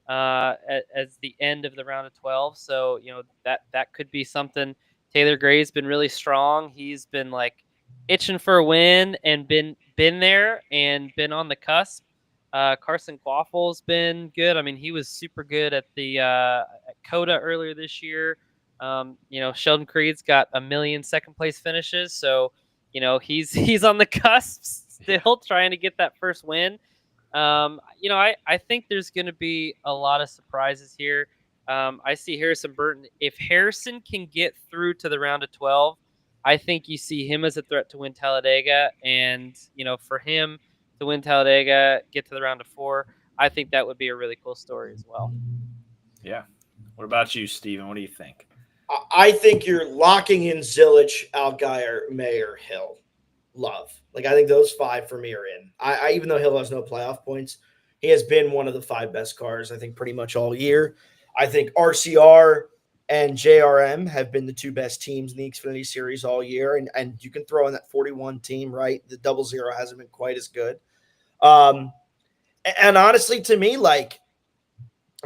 as the end of the round of 12. So, that could be something. Taylor Gray's been really strong. He's been like itching for a win and been there and been on the cusp. Carson Quaffel's been good. I mean, he was super good at the at COTA earlier this year. Sheldon Creed's got a million second place finishes. So, he's on the cusp still trying to get that first win. I think there's going to be a lot of surprises here. I see Harrison Burton. If Harrison can get through to the round of 12, I think you see him as a threat to win Talladega. And, for him to win Talladega, get to the round of 4, I think that would be a really cool story as well. Yeah. What about you, Steven? What do you think? I think you're locking in Zilich, Allgaier, Mayer, Hill, Love. Like, I think those 5 for me are in. I even though Hill has no playoff points, he has been one of the 5 best cars, I think, pretty much all year. I think RCR and JRM have been the 2 best teams in the Xfinity Series all year. And you can throw in that 41 team, right? The 00 hasn't been quite as good. And honestly, to me, like,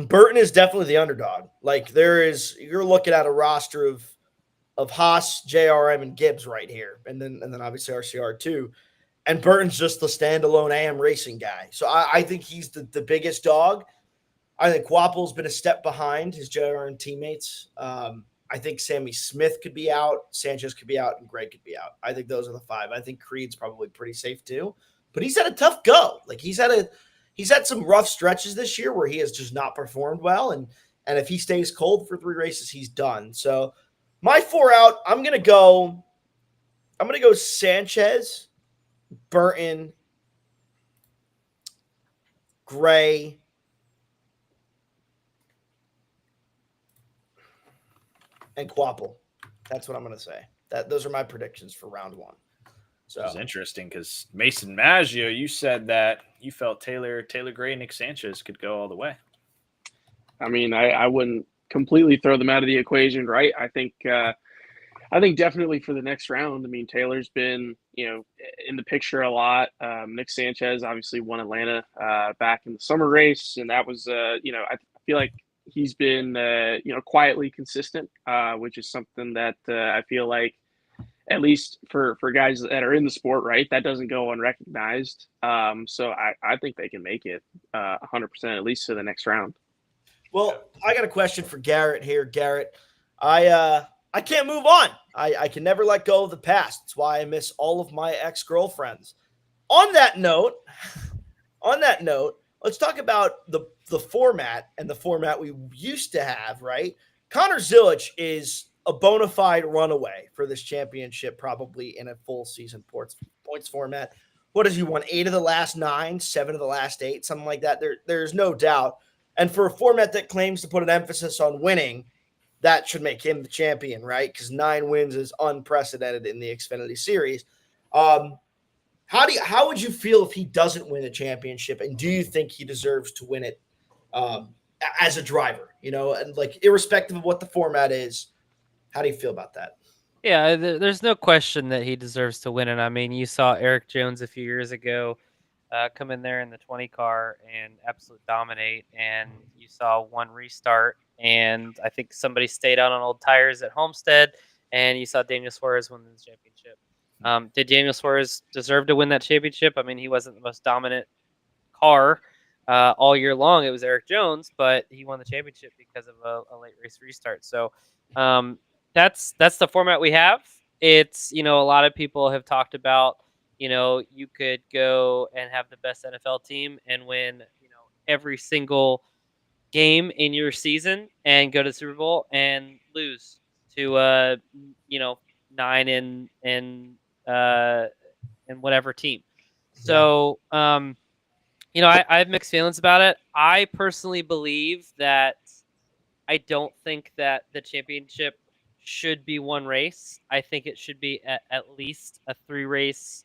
Burton is definitely the underdog. Like, you're looking at a roster of Haas, JRM, and Gibbs right here, and then obviously RCR too. And Burton's just the standalone AM racing guy. So I think he's the biggest dog. I think Quapple's been a step behind his JRM teammates. I think Sammy Smith could be out, Sanchez could be out, and Greg could be out. I think those are the 5. I think Creed's probably pretty safe too. But he's had a tough go. Like, he's had some rough stretches this year where he has just not performed well. And if he stays cold for 3 races, he's done. So my 4 out, I'm gonna go Sanchez, Burton, Gray, and Quapple. That's what I'm gonna say. Those are my predictions for round 1. So it's interesting because Mason Maggio, you said that you felt Taylor Gray, Nick Sanchez could go all the way. I mean, I wouldn't completely throw them out of the equation, right? I think definitely for the next round. I mean, Taylor's been, in the picture a lot. Nick Sanchez obviously won Atlanta back in the summer race, and that was, I feel like he's been, quietly consistent, which is something that I feel like, at least for guys that are in the sport, right, that doesn't go unrecognized. So I think they can make it 100% at least to the next round. Well, I got a question for Garrett here. Garrett, I can't move on. I can never let go of the past. That's why I miss all of my ex-girlfriends. On that note, let's talk about the format and the format we used to have, right? Connor Zilic is a bona fide runaway for this championship, probably in a full season points format. What has he won? 8 of the last 9, 7 of the last 8, something like that. There's no doubt. And for a format that claims to put an emphasis on winning, that should make him the champion, right? Because 9 wins is unprecedented in the Xfinity Series. How would you feel if he doesn't win a championship? And do you think he deserves to win it as a driver? And like irrespective of what the format is, how do you feel about that? Yeah, there's no question that he deserves to win it. I mean, you saw Eric Jones a few years ago come in there in the 20 car and absolutely dominate, and you saw one restart, and I think somebody stayed out on old tires at Homestead, and you saw Daniel Suarez win the championship. Did Daniel Suarez deserve to win that championship? I mean, he wasn't the most dominant car all year long. It was Eric Jones, but he won the championship because of a late race restart. So that's the format we have. It's, a lot of people have talked about, you could go and have the best NFL team and win, every single game in your season and go to the Super Bowl and lose to 9 and whatever team. So I have mixed feelings about it. I personally believe that I don't think that the championship should be one race. I think it should be at least a 3-race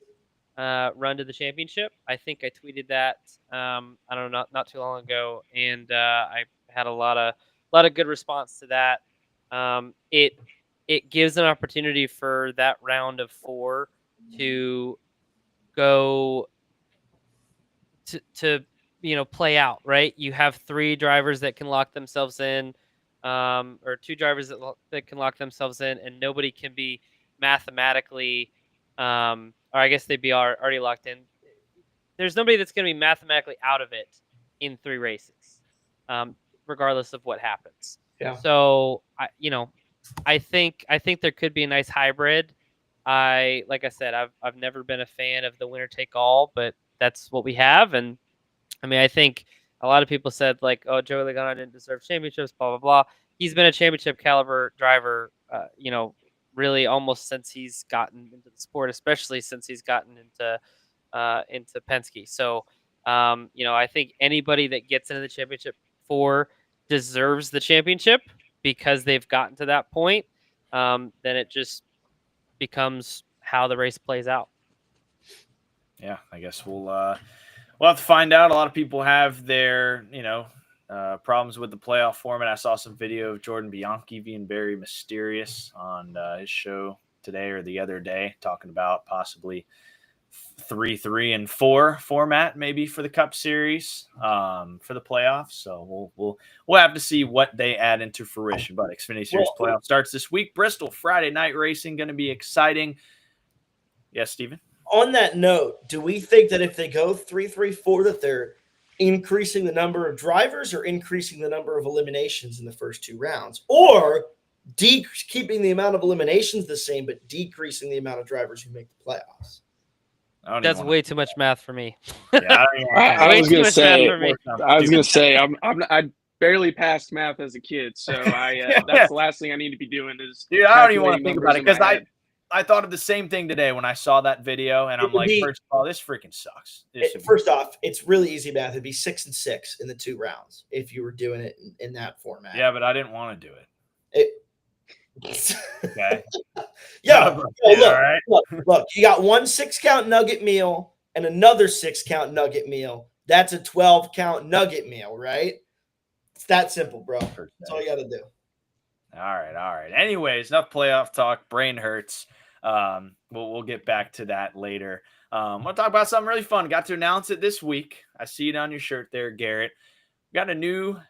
run to the championship. I think I tweeted that I don't know, not too long ago, and I had a lot of good response to that. It gives an opportunity for that round of 4 to go to play out, right? You have 3 drivers that can lock themselves in, or 2 drivers that can lock themselves in, and nobody can be mathematically, or I guess they'd be already locked in. There's nobody that's going to be mathematically out of it in 3 races, regardless of what happens. Yeah. So I think there could be a nice hybrid. Like I said, I've never been a fan of the winner take all, but that's what we have. And I mean, I think a lot of people said like, oh, Joey Logano didn't deserve championships, blah, blah, blah. He's been a championship caliber driver, really almost since he's gotten into the sport, especially since he's gotten into Penske. So, I think anybody that gets into the championship 4 deserves the championship because they've gotten to that point. Then it just becomes how the race plays out. Yeah, I guess we'll have to find out. A lot of people have their, problems with the playoff format. I saw some video of Jordan Bianchi being very mysterious on his show today or the other day, talking about possibly 3, 3, and 4 format maybe for the Cup Series for the playoffs. So we'll have to see what they add into fruition. But Xfinity Series playoff starts this week. Bristol Friday night racing, going to be exciting. Yes, Steven? On that note, do we think that if they go 3, 3, 4, that they're increasing the number of drivers or increasing the number of eliminations in the first 2 rounds, or keeping the amount of eliminations the same but decreasing the amount of drivers who make the playoffs? That's way too much math for me. Yeah, I was going to say I barely passed math as a kid, so that's the last thing I need to be doing is. Dude, I don't even want to think about it because I thought of the same thing today when I saw that video, and I'm like, first of all, this freaking sucks. First off, it's really easy math. It'd be 6 and 6 in the 2 rounds if you were doing it in that format. Yeah, but I didn't want to do it. Okay. Yeah. All Look, right. look, you got one 6-count nugget meal and another 6-count nugget meal. That's a 12-count nugget meal, right? It's that simple, bro. That's all you got to do. All right. Anyways, enough playoff talk. Brain hurts. We'll get back to that later. We'll talk about something really fun. Got to announce it this week. I see it on your shirt there, Garrett. We got a new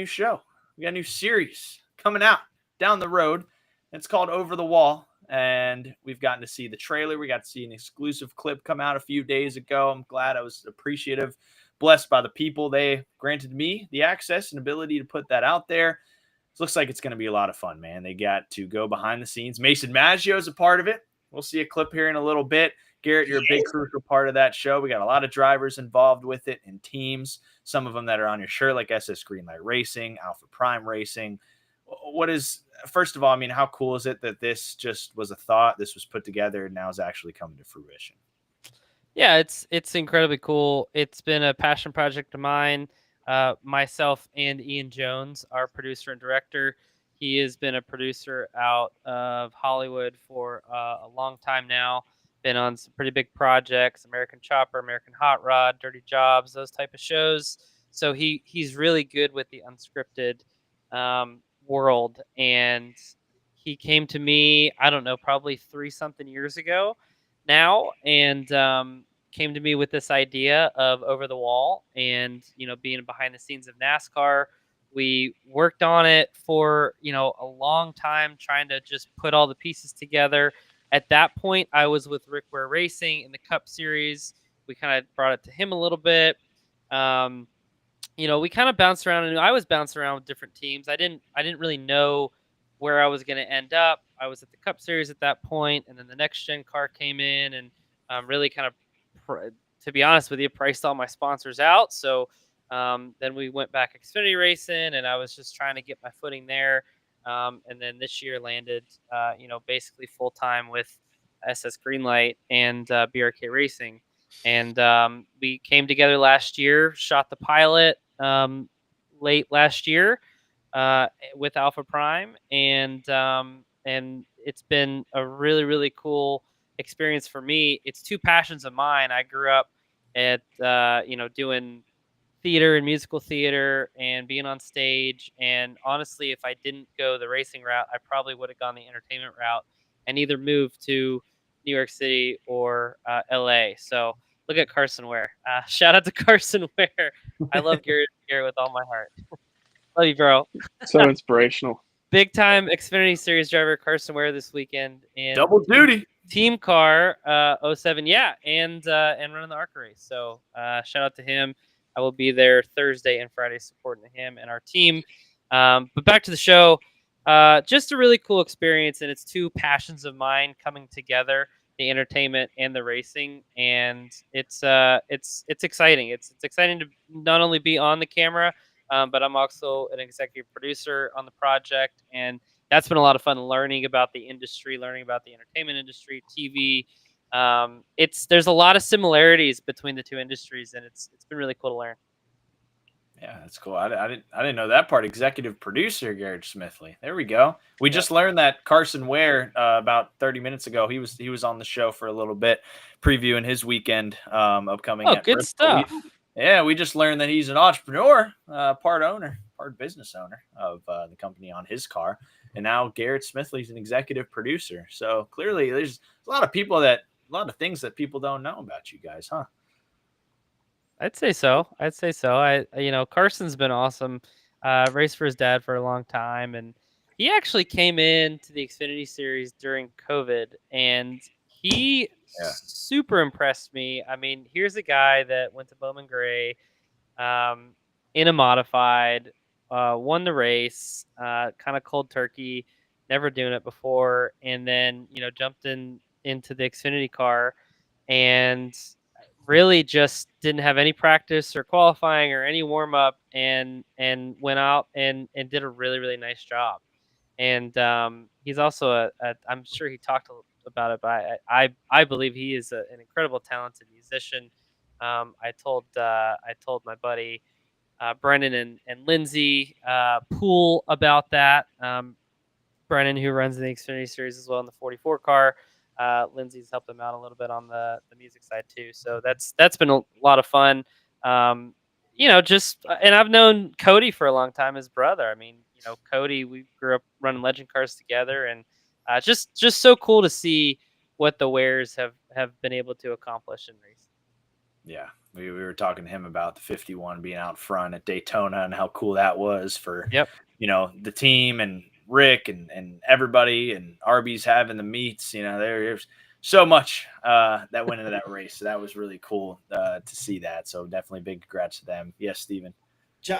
show. We got a new series coming out down the road. It's called Over the Wall, and we've gotten to see the trailer. We got to see an exclusive clip come out a few days ago. I'm glad. I was appreciative, blessed by the people. They granted me the access and ability to put that out there. It looks like it's going to be a lot of fun, man. They got to go behind the scenes. Mason Maggio is a part of it. We'll see a clip here in a little bit. Garrett, you're a big crucial part of that show. We got a lot of drivers involved with it and teams, some of them that are on your shirt, like SS Greenlight Racing, Alpha Prime Racing. First of all, I mean, how cool is it that this just was a thought, this was put together, and now is actually coming to fruition? Yeah, it's incredibly cool. It's been a passion project of mine. Myself and Ian Jones, our producer and director. He has been a producer out of Hollywood for a long time now. Been on some pretty big projects: American Chopper, American Hot Rod, Dirty Jobs, those type of shows. So he's really good with the unscripted world. And he came to me, I don't know, probably 3-something years ago now, and came to me with this idea of Over the Wall, and being behind the scenes of NASCAR. We worked on it for a long time, trying to just put all the pieces together. At that point, I was with Ware Racing in the Cup Series. We kind of brought it to him a little bit. We kind of bounced around, and I was bouncing around with different teams. I didn't really know where I was going to end up. I was at the Cup Series at that point, and then the next gen car came in, and really kind of, to be honest with you, priced all my sponsors out. So then we went back Xfinity racing, and I was just trying to get my footing there. And then this year landed, basically full time with SS Greenlight and BRK Racing. And we came together last year, shot the pilot late last year with Alpha Prime, and it's been a really, really cool experience for me. It's two passions of mine. I grew up at doing theater and musical theater and being on stage, and honestly, if I didn't go the racing route, I probably would have gone the entertainment route and either moved to New York City or LA. So look at Carson Ware. Shout out to Carson Ware. I love Garrett with all my heart. Love you, bro. So inspirational. Big time Xfinity Series driver Carson Ware this weekend, and Double duty. Team car 07, yeah, and running the ARCA race. So shout out to him. I will be there Thursday and Friday supporting him and our team. But back to the show. Just a really cool experience, and it's two passions of mine coming together: the entertainment and the racing. And it's exciting. It's exciting to not only be on the camera, but I'm also an executive producer on the project, and that's been a lot of fun, learning about the industry, learning about the entertainment industry, TV. There's a lot of similarities between the two industries, and it's been really cool to learn. Yeah, that's cool. I didn't know that part. Executive producer Garrett Smithley. There we go. We just learned that Carson Ware about 30 minutes ago. He was on the show for a little bit, previewing his weekend upcoming. Oh, good stuff. We just learned that he's an entrepreneur, part owner, part business owner of the company on his car, and now Garrett Smithley's an executive producer. So clearly, there's a lot of things that people don't know about you guys, huh? I'd say so. Carson's been awesome. Raced for his dad for a long time, and he actually came in to the Xfinity Series during COVID, and he super impressed me. I mean, here's a guy that went to Bowman Gray in a modified, won the race, kind of cold turkey, never doing it before, and then jumped into the Xfinity car, and really just didn't have any practice or qualifying or any warm up, and went out and did a really, really nice job. And he's also I'm sure he talked about it, but I believe he is an incredible talented musician. I told my buddy Brendan and Lindsay Poole about that. Brennan, who runs the Xfinity Series as well in the 44 car. Lindsay's helped him out a little bit on the music side too. So that's been a lot of fun. And I've known Cody for a long time, his brother. I mean, Cody, we grew up running legend cars together, and just so cool to see what the Wares have been able to accomplish in racing. Yeah, we were talking to him about the 51 being out front at Daytona and how cool that was for the team and Rick and everybody, and Arby's having the meets. There's so much that went into that race. So that was really cool to see that. So definitely big congrats to them. Yes, Steven.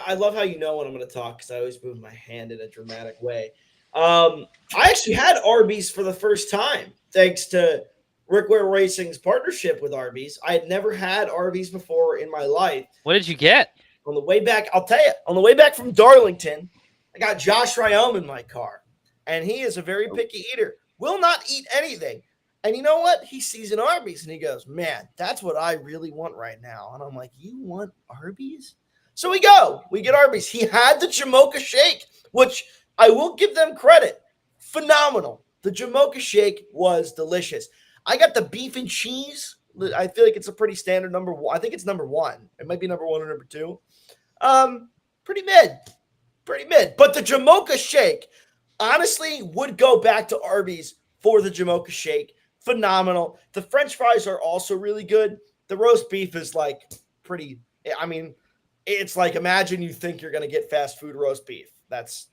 I love how you know when I'm going to talk because I always move my hand in a dramatic way. I actually had Arby's for the first time thanks to Rick Ware Racing's partnership with Arby's. I had never had Arby's before in my life. What did you get? On the way back, I'll tell you, on the way back from Darlington, I got Josh Ryome in my car, and he is a very picky eater, will not eat anything. And you know what? He sees an Arby's, and he goes, man, that's what I really want right now. And I'm like, you want Arby's? So we get Arby's. He had the Jamocha Shake, which I will give them credit. Phenomenal. The Jamocha Shake was delicious. I got the beef and cheese. I feel like it's a pretty standard number one. I think it's number one. It might be number one or number two. Pretty mid. But the Jamocha Shake, honestly, would go back to Arby's for the Jamocha Shake. Phenomenal. The French fries are also really good. The roast beef is pretty. I mean, it's like imagine you think you're going to get fast food roast beef. That's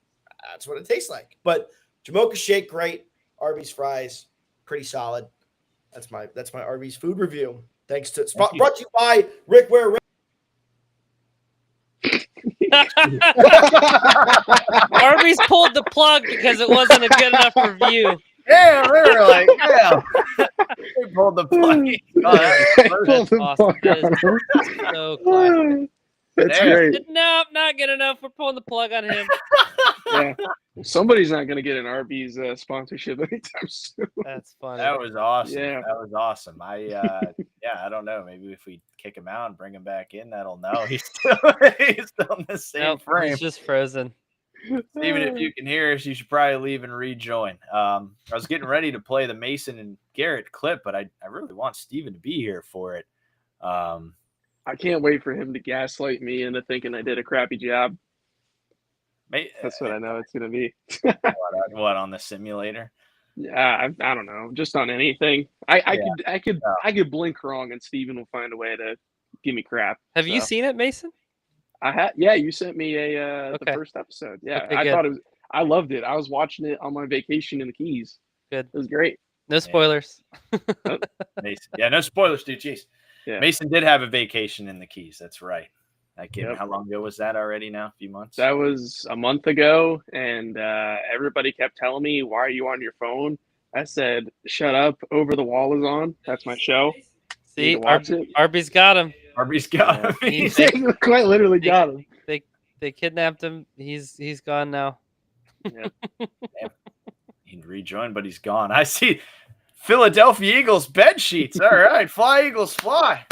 what it tastes like. But Jamocha Shake, great. Arby's fries, pretty solid. That's my Arby's food review. Thanks to brought to you by Rick Ware. Arby's pulled the plug because it wasn't a good enough review. Yeah, we were like, we pulled the plug. That's awesome. That is so classic. That's great. Nope, not good enough. We're pulling the plug on him. Yeah. Somebody's not going to get an Arby's sponsorship anytime soon. That's funny. That was awesome. Yeah. That was awesome. I don't know. Maybe if we kick him out and bring him back in, that'll know. He's still in the same frame. He's just frozen. Even if you can hear us, you should probably leave and rejoin. I was getting ready to play the Mason and Garrett clip, but I really want Steven to be here for it. I can't wait for him to gaslight me into thinking I did a crappy job. That's what I know it's going to be. What, on the simulator? Yeah, I don't know. Just on anything. I could blink wrong and Steven will find a way to give me crap. Have you seen it, Mason? I had. Yeah, you sent me the first episode. Yeah, okay, thought it was. I loved it. I was watching it on my vacation in the Keys. Good. It was great. No spoilers. Mason. Yeah, no spoilers, dude. Jeez. Yeah. Mason did have a vacation in the Keys. That's right. How long ago was that already now? A few months? That was a month ago, and everybody kept telling me, why are you on your phone? I said, shut up, Over the Wall is on. That's my show. See, Arby's got him. Arby's got him. They quite literally got him. They kidnapped him. He's gone now. Yeah. He rejoined, but he's gone. I see Philadelphia Eagles bed sheets. All right, fly Eagles, fly.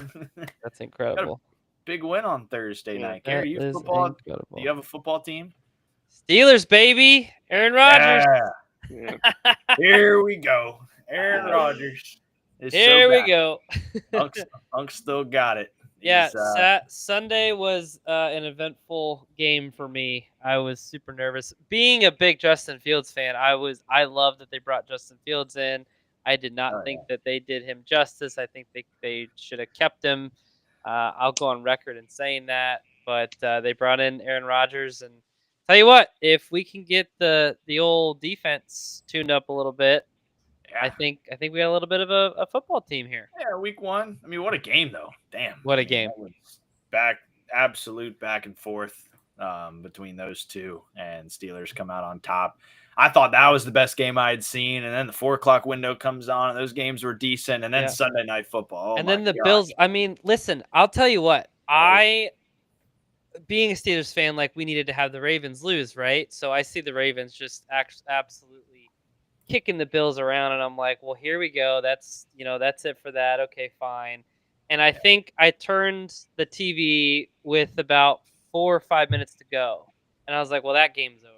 That's incredible. Big win on Thursday night. Gary, do you have a football team? Steelers, baby. Aaron Rodgers. Yeah. Here we go. Aaron Rodgers. Here we go. Unc still got it. Yeah, Sunday was an eventful game for me. I was super nervous. Being a big Justin Fields fan, I love that they brought Justin Fields in. I did not think that they did him justice. I think they should have kept him. I'll go on record in saying that, but they brought in Aaron Rodgers, and tell you what, if we can get the old defense tuned up a little bit, I think we got a little bit of a football team here. Yeah, week one. I mean, what a game though! Damn, what a game! Absolute back and forth between those two, and Steelers come out on top. I thought that was the best game I had seen, and then the 4:00 window comes on, and those games were decent, and then Sunday Night Football. And then the Bills. I mean, listen, I'll tell you what. Being a Steelers fan, we needed to have the Ravens lose, right? So I see the Ravens just absolutely kicking the Bills around, and I'm like, well, here we go. That's it for that. Okay, fine. And I think I turned the TV with about 4 or 5 minutes to go, and I was like, well, that game's over.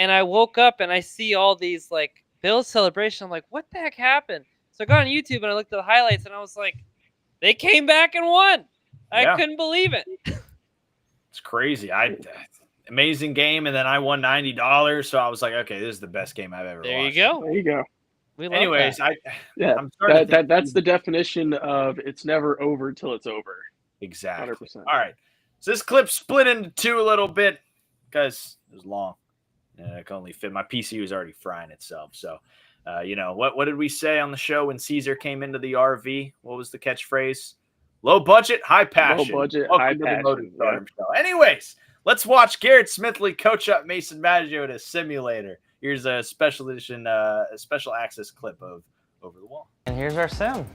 And I woke up and I see all these like Bills celebration. I'm like, what the heck happened? So I got on YouTube and I looked at the highlights and I was like, they came back and won. I couldn't believe it. It's crazy. Amazing game, and then I won $90. So I was like, okay, this is the best game I've ever watched. There you go. We love Anyways, that. I'm starting to think that's the definition of it's never over till it's over. Exactly. 100%. All right. So this clip split into two a little bit because it was long. And I could only fit. My PC was already frying itself. So, what did we say on the show when Caesar came into the RV? What was the catchphrase? Low budget, high passion. Low budget, Welcome high to the passion. Motor Stardom Show. Anyways, let's watch Garrett Smithley coach up Mason Maggio in a simulator. Here's a special edition, a special access clip of Over the Wall. And here's our sim.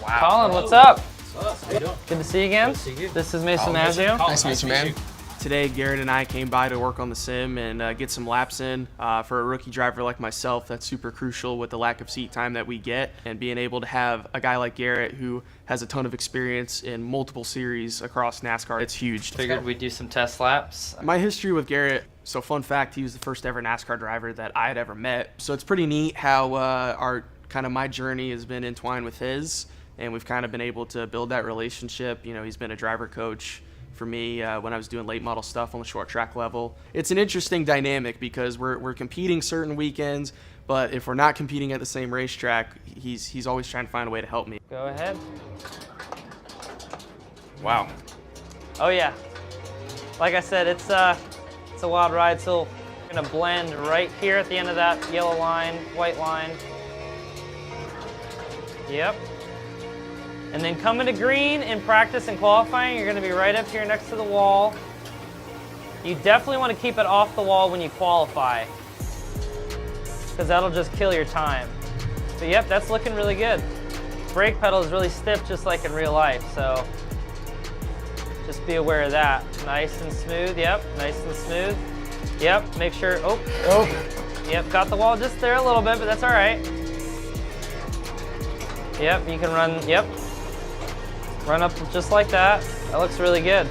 Wow. Colin, what's up? What's up? How you doing? Good to see you again. Good to see you. This is Mason Maggio. Nice to meet you, man. Today, Garrett and I came by to work on the sim and get some laps in. For a rookie driver like myself, that's super crucial with the lack of seat time that we get, and being able to have a guy like Garrett who has a ton of experience in multiple series across NASCAR, it's huge. Figured we'd do some test laps. My history with Garrett, so fun fact, he was the first ever NASCAR driver that I had ever met. So it's pretty neat how my journey has been entwined with his, and we've kind of been able to build that relationship. You know, he's been a driver coach for me when I was doing late model stuff on the short track level. It's an interesting dynamic because we're competing certain weekends, but if we're not competing at the same racetrack, he's always trying to find a way to help me. Go ahead. Wow. Oh yeah. Like I said, it's a wild ride. So we're gonna blend right here at the end of that yellow line, white line. Yep. And then coming to green in practice and qualifying, you're gonna be right up here next to the wall. You definitely wanna keep it off the wall when you qualify, because that'll just kill your time. But yep, that's looking really good. Brake pedal is really stiff just like in real life, so just be aware of that. Nice and smooth, yep, nice and smooth. Yep, make sure, yep, got the wall just there a little bit, but that's all right. Yep, you can run, yep. Run up just like that. That looks really good.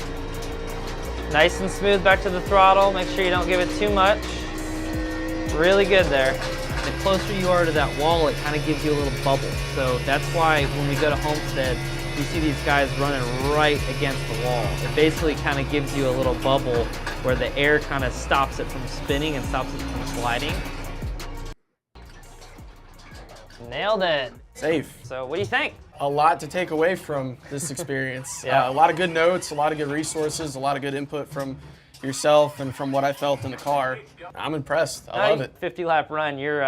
Nice and smooth back to the throttle. Make sure you don't give it too much. Really good there. The closer you are to that wall, it kind of gives you a little bubble. So that's why when we go to Homestead, you see these guys running right against the wall. It basically kind of gives you a little bubble where the air kind of stops it from spinning and stops it from sliding. Nailed it. Safe. So what do you think? A lot to take away from this experience. Yeah. A lot of good notes, a lot of good resources, a lot of good input from yourself and from what I felt in the car. I'm impressed. I love it. 50-lap run, you're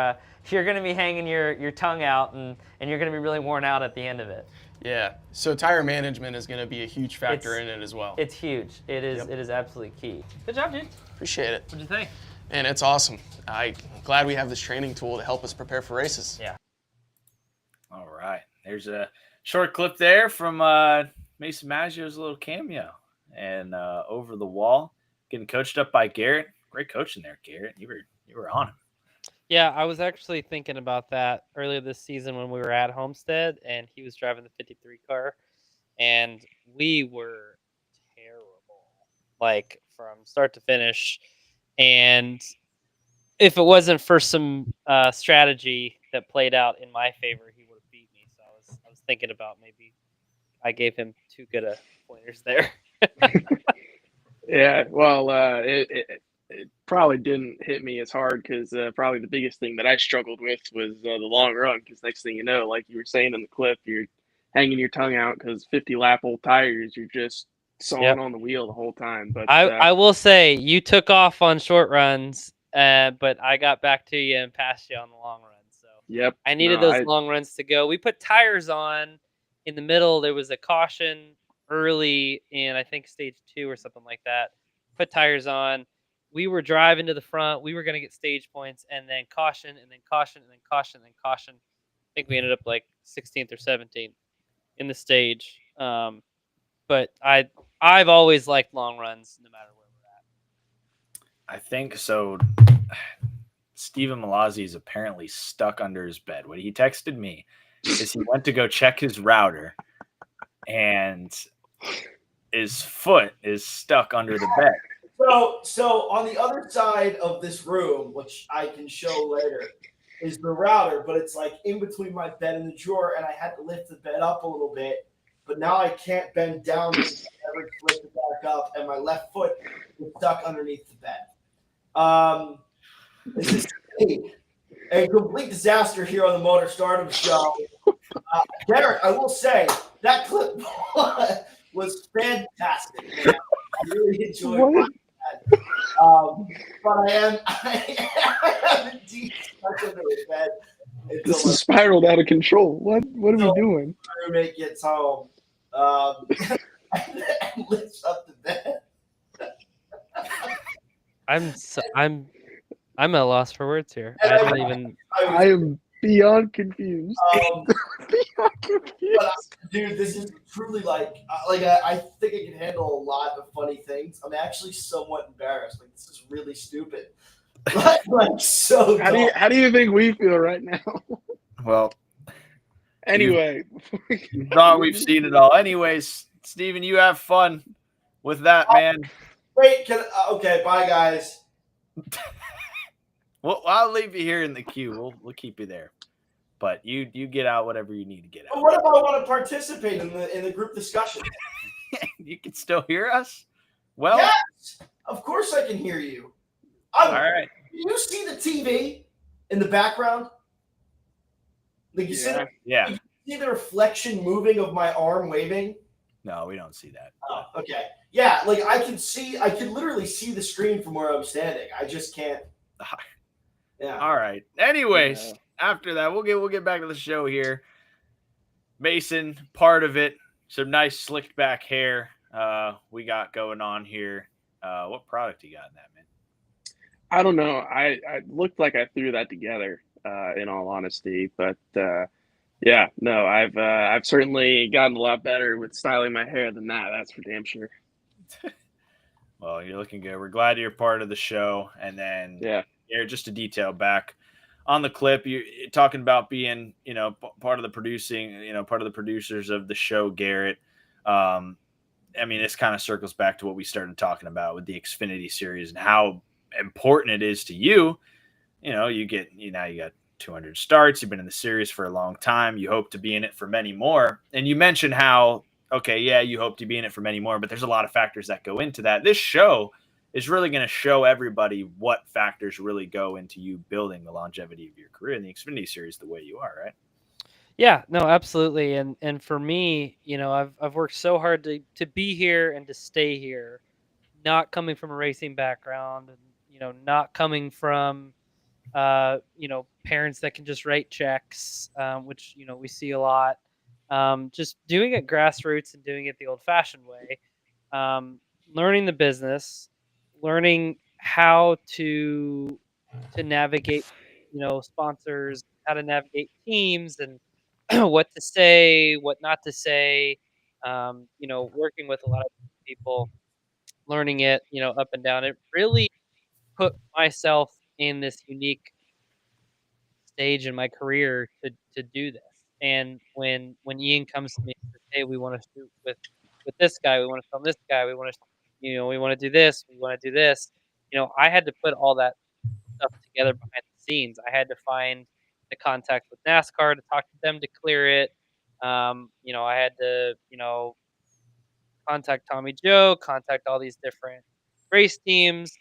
going to be hanging your tongue out and you're going to be really worn out at the end of it. Yeah. So tire management is going to be a huge factor in it as well. It's huge. It is. Yep. It is absolutely key. Good job, dude. Appreciate it. What'd you think? And it's awesome. I'm glad we have this training tool to help us prepare for races. Yeah. All right. There's a short clip there from Mason Maggio's little cameo and Over the Wall, getting coached up by Garrett. Great coaching there, Garrett. You were on him. Yeah, I was actually thinking about that earlier this season when we were at Homestead and he was driving the 53 car and we were terrible, like from start to finish. And if it wasn't for some strategy that played out in my favor, he would have beat me. So I was thinking about maybe I gave him too good a pointers there. Yeah, well, it probably didn't hit me as hard because probably the biggest thing that I struggled with was the long run. Because next thing you know, like you were saying in the clip, you're hanging your tongue out because 50-lap old tires, you're just sawing on the wheel the whole time. But I will say you took off on short runs, but I got back to you and passed you on the long run. So yep, I needed those long runs to go. We put tires on in the middle. There was a caution early in, I think, stage 2 or something like that. Put tires on. We were driving to the front. We were going to get stage points and then caution and then caution and then caution and then caution. I think we ended up like 16th or 17th in the stage. But I've always liked long runs no matter where we're at. I think so. Steven Malazzi is apparently stuck under his bed. What he texted me is he went to go check his router and his foot is stuck under the bed. So on the other side of this room, which I can show later, is the router, but it's like in between my bed and the drawer, and I had to lift the bed up a little bit, but now I can't bend down and ever lift it back up, and my left foot is stuck underneath the bed. This is a complete disaster here on the Motor Stardom show. Garrett, I will say that clip was fantastic, man. I really enjoyed watching that. But I am indeed stuck under the bed. This is spiraled out of control. What are we doing? My roommate gets home and lifts up the bed. I'm at a loss for words here. I don't even. I am beyond confused. Beyond confused. Dude, this is truly like I think I can handle a lot of funny things. I'm actually somewhat embarrassed. Like, this is really stupid. like so. How do you think we feel right now? Well, anyway, you thought we've seen it all. Anyways, Steven, you have fun with that, man. Wait, okay, bye guys. Well, I'll leave you here in the queue. We'll keep you there, but you get out whatever you need to get out. But what if I want to participate in the group discussion? You can still hear us. Well, yes, of course I can hear you. All right. You see the TV in the background? Like you see the reflection moving of my arm waving? No, we don't see that. Oh, okay. Yeah, like I can literally see the screen from where I'm standing. I just can't. Yeah. All right. Anyways, after that, we'll get back to the show here. Mason, part of it, some nice slicked back hair we got going on here. What product you got in that, man? I don't know. I looked like I threw that together, in all honesty. But yeah, no, I've certainly gotten a lot better with styling my hair than that. That's for damn sure. Well, you're looking good. We're glad you're part of the show. And then, just a detail back on the clip, you're talking about being, part of the producing, part of the producers of the show, Garrett. I mean, this kind of circles back to what we started talking about with the Xfinity series and how important it is to you. You got 200 starts. You've been in the series for a long time. You hope to be in it for many more. And you mentioned how, you hope to be in it for many more, but there's a lot of factors that go into that. This show is really going to show everybody what factors really go into you building the longevity of your career in the Xfinity series the way you are, right? Yeah, no, absolutely. And for me, I've worked so hard to be here and to stay here, not coming from a racing background and, not coming from, parents that can just write checks, which, we see a lot. Just doing it grassroots and doing it the old-fashioned way, learning the business, learning how to navigate, sponsors, how to navigate teams, and what to say, what not to say. Working with a lot of people, learning it, up and down. It really put myself in this unique stage in my career to do this. And when Ian comes to me and says, "Hey, we want to shoot with this guy, we want to film this guy, we want to, we want to do this, we want to do this," I had to put all that stuff together behind the scenes. I had to find the contact with NASCAR to talk to them to clear it. I had to, contact Tommy Joe, contact all these different race teams.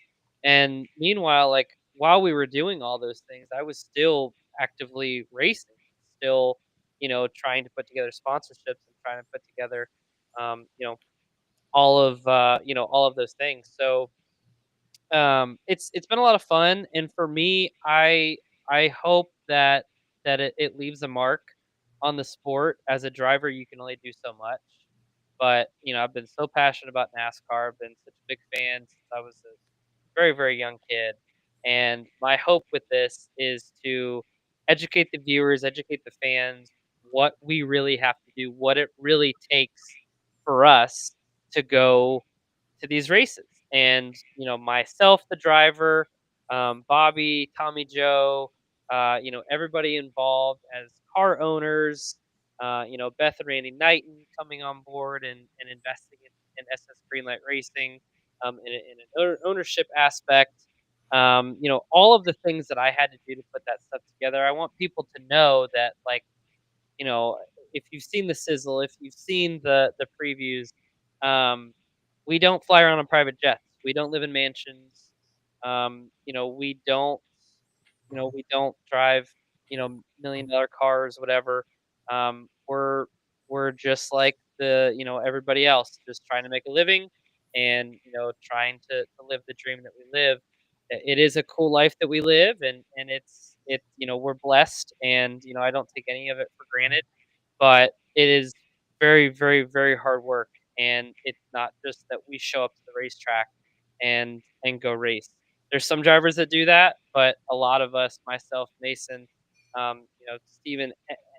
And meanwhile, like while we were doing all those things, I was still actively racing, still, trying to put together sponsorships and trying to put together, all of those things. So it's been a lot of fun. And for me, I hope that it leaves a mark on the sport. As a driver, you can only do so much. But, I've been so passionate about NASCAR. I've been such a big fan since I was a very, very young kid. And my hope with this is to educate the viewers, educate the fans, what we really have to do, what it really takes for us to go to these races. And, myself, the driver, Bobby, Tommy Joe, everybody involved as car owners, Beth and Randy Knighton coming on board and investing in SS Greenlight Racing. in an ownership aspect. All of the things that I had to do to put that stuff together. I want people to know that, like, if you've seen the sizzle, if you've seen the previews, we don't fly around on private jets. We don't live in mansions. We don't drive, $1 million cars, whatever. We're just like everybody else, just trying to make a living and, trying to live the dream that we live. It is a cool life that we live, and we're blessed, and, I don't take any of it for granted, but it is very, very, very hard work. And it's not just that we show up to the racetrack and go race. There's some drivers that do that, but a lot of us, myself, Mason, Steven,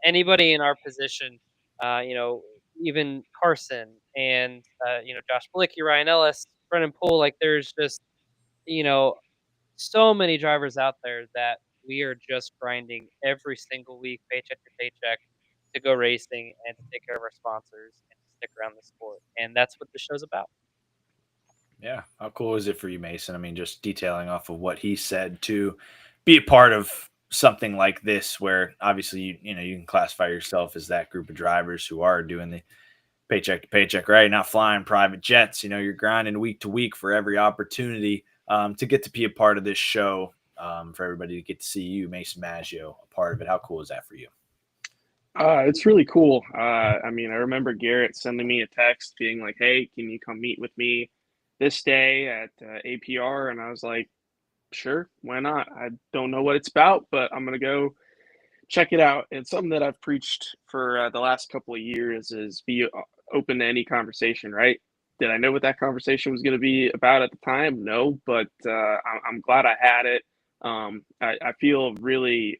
anybody in our position, even Carson and, Josh Malicki, Ryan Ellis, Brennan Poole, like there's just, you know, so many drivers out there that we are just grinding every single week, paycheck to paycheck, to go racing and to take care of our sponsors and to stick around the sport. And that's what the show's about. Yeah. How cool is it for you, Mason? I mean, just detailing off of what he said, to be a part of something like this, where obviously, you can classify yourself as that group of drivers who are doing the paycheck to paycheck, right? Not flying private jets. You're grinding week to week for every opportunity to get to be a part of this show, for everybody to get to see you, Mason Maggio, a part of it. How cool is that for you? It's really cool. I remember Garrett sending me a text being like, "Hey, can you come meet with me this day at APR?" And I was like, "Sure, why not? I don't know what it's about, but I'm gonna go check it out." It's something that I've preached for the last couple of years, is be open to any conversation, right? Did I know what that conversation was going to be about at the time? No, but I'm glad I had it. I feel really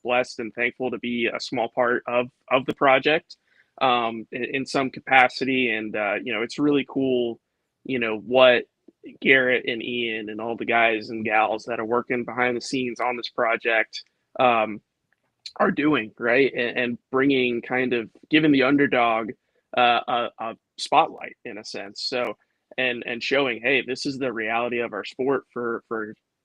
blessed and thankful to be a small part of the project in some capacity, and it's really cool. What Garrett and Ian and all the guys and gals that are working behind the scenes on this project are doing, right, and bringing, kind of giving the underdog a spotlight in a sense. So and showing, hey, this is the reality of our sport for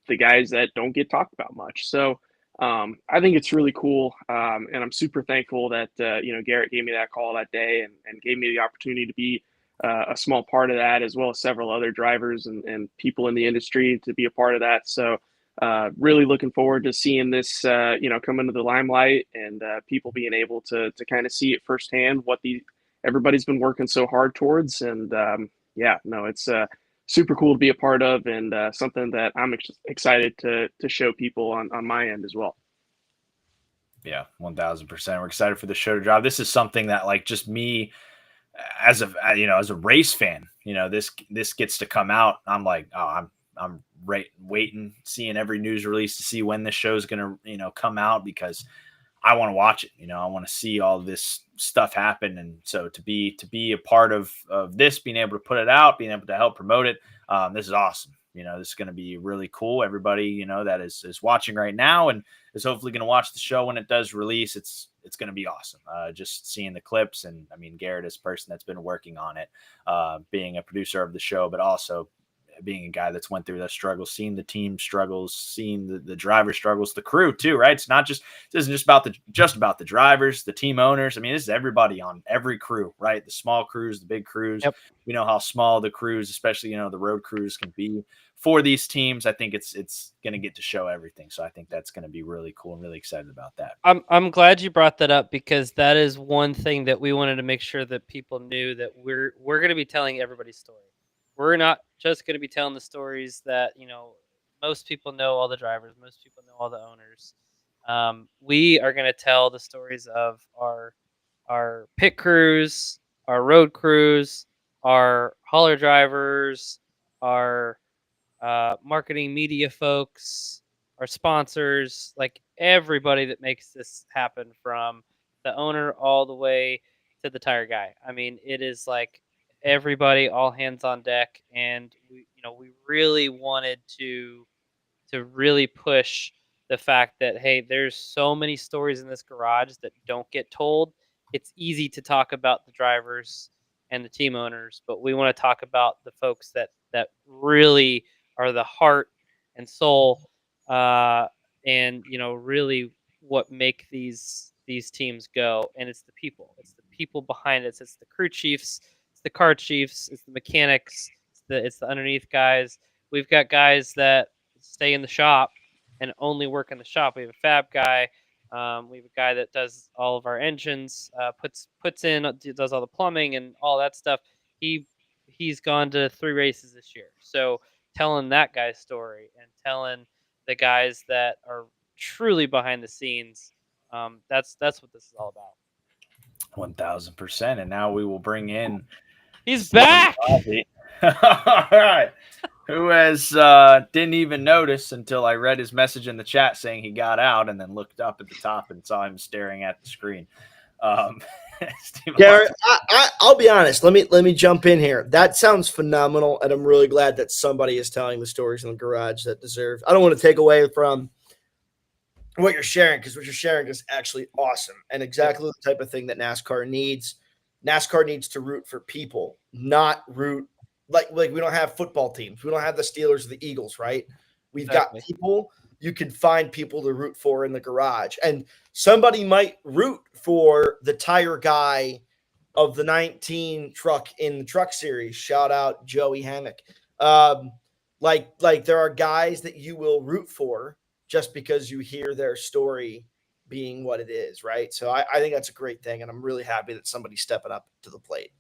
the guys that don't get talked about much. So I think it's really cool, and I'm super thankful that Garrett gave me that call that day and gave me the opportunity to be a small part of that, as well as several other drivers and people in the industry to be a part of that. So really looking forward to seeing this, come into the limelight, and people being able to kind of see it firsthand, what everybody's been working so hard towards. And it's super cool to be a part of, and something that I'm excited to show people on my end as well. Yeah, 1000%. We're excited for the show to drop. This is something that, like, just me as a race fan, this gets to come out. I'm like, oh, I'm waiting, seeing every news release to see when this show is going to, come out, because I want to watch it. I want to see all this stuff happen. And so to be a part of this, being able to put it out, being able to help promote it, this is awesome. This is going to be really cool. Everybody, that is watching right now and is hopefully going to watch the show when it does release. It's going to be awesome. Just seeing the clips. And I mean, Garrett is a person that's been working on it, being a producer of the show, but also being a guy that's went through that struggle, seeing the team struggles, seeing the driver struggles, the crew too, right? This isn't just about the drivers, the team owners. I mean, this is everybody on every crew, right? The small crews, the big crews. Yep. We know how small the crews, especially, the road crews, can be for these teams. I think it's going to get to show everything. So I think that's going to be really cool. I'm really excited about that. I'm glad you brought that up, because that is one thing that we wanted to make sure that people knew, that we're going to be telling everybody's story. We're not just going to be telling the stories that, most people know, all the drivers, most people know all the owners. We are going to tell the stories of our pit crews, our road crews, our hauler drivers, our marketing media folks, our sponsors, like everybody that makes this happen, from the owner all the way to the tire guy. I mean, it is like everybody, all hands on deck. And we really wanted to really push the fact that, hey, there's so many stories in this garage that don't get told. It's easy to talk about the drivers and the team owners, but we want to talk about the folks that that really are the heart and soul, and really what make these teams go. And it's the people. It's the people behind it. It's the crew chiefs. It's the car chiefs. It's the mechanics. It's the underneath guys. We've got guys that stay in the shop and only work in the shop. We have a fab guy. We have a guy that does all of our engines, puts in, does all the plumbing and all that stuff. He's gone to 3 races this year. So telling that guy's story and telling the guys that are truly behind the scenes, that's what this is all about. 1,000%. And now we will bring in. He's back. All right. Who has didn't even notice until I read his message in the chat saying he got out, and then looked up at the top and saw him staring at the screen. Garrett, I'll be honest. Let me jump in here. That sounds phenomenal, and I'm really glad that somebody is telling the stories in the garage that deserve. I don't want to take away from what you're sharing, because what you're sharing is actually awesome and exactly the type of thing that NASCAR needs. NASCAR needs to root for people, not root like we don't have football teams. We don't have the Steelers or the Eagles, right? We've got people. You can find people to root for in the garage. And somebody might root for the tire guy of the 19 truck in the truck series. Shout out Joey Hammock. Like there are guys that you will root for just because you hear their story being what it is, right? So I think that's a great thing, and I'm really happy that somebody's stepping up to the plate.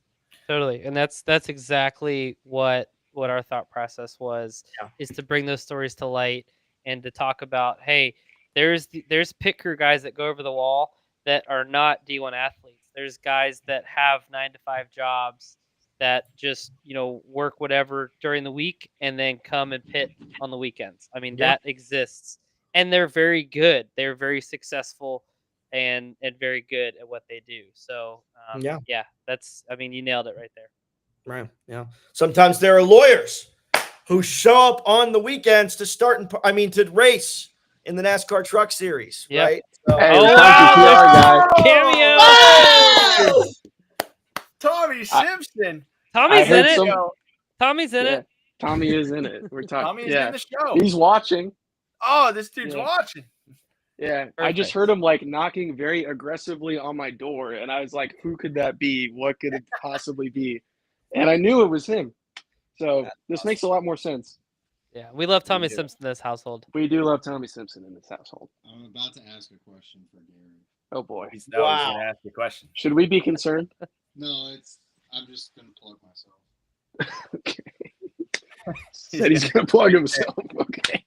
Totally. And that's exactly what our thought process was, is to bring those stories to light and to talk about, hey, there's pit crew guys that go over the wall that are not D1 athletes. There's guys that have 9-to-5 jobs that just, work whatever during the week and then come and pit on the weekends. I mean, that exists. And they're very good. They're very successful and very good at what they do. So, that's, you nailed it right there. Right. Yeah. Sometimes there are lawyers who show up on the weekends to to race in the NASCAR Truck Series. Yep. Right. So, Cameo. Tommy Simpson. Tommy's in it. Tommy's in it. Tommy is in it. We're talking. Tommy's in the show. He's watching. Oh, this dude's watching. Yeah, Perfect. I just heard him knocking very aggressively on my door, and I was like, "Who could that be? What could it possibly be?" And I knew it was him. So this makes a lot more sense. Yeah, we love Tommy Simpson in this household. We do love Tommy Simpson in this household. I'm about to ask a question for Garrett. Oh boy, he's going to ask the question. Should we be concerned? No, I'm just gonna plug myself. Okay. Said he's gonna plug himself. Okay.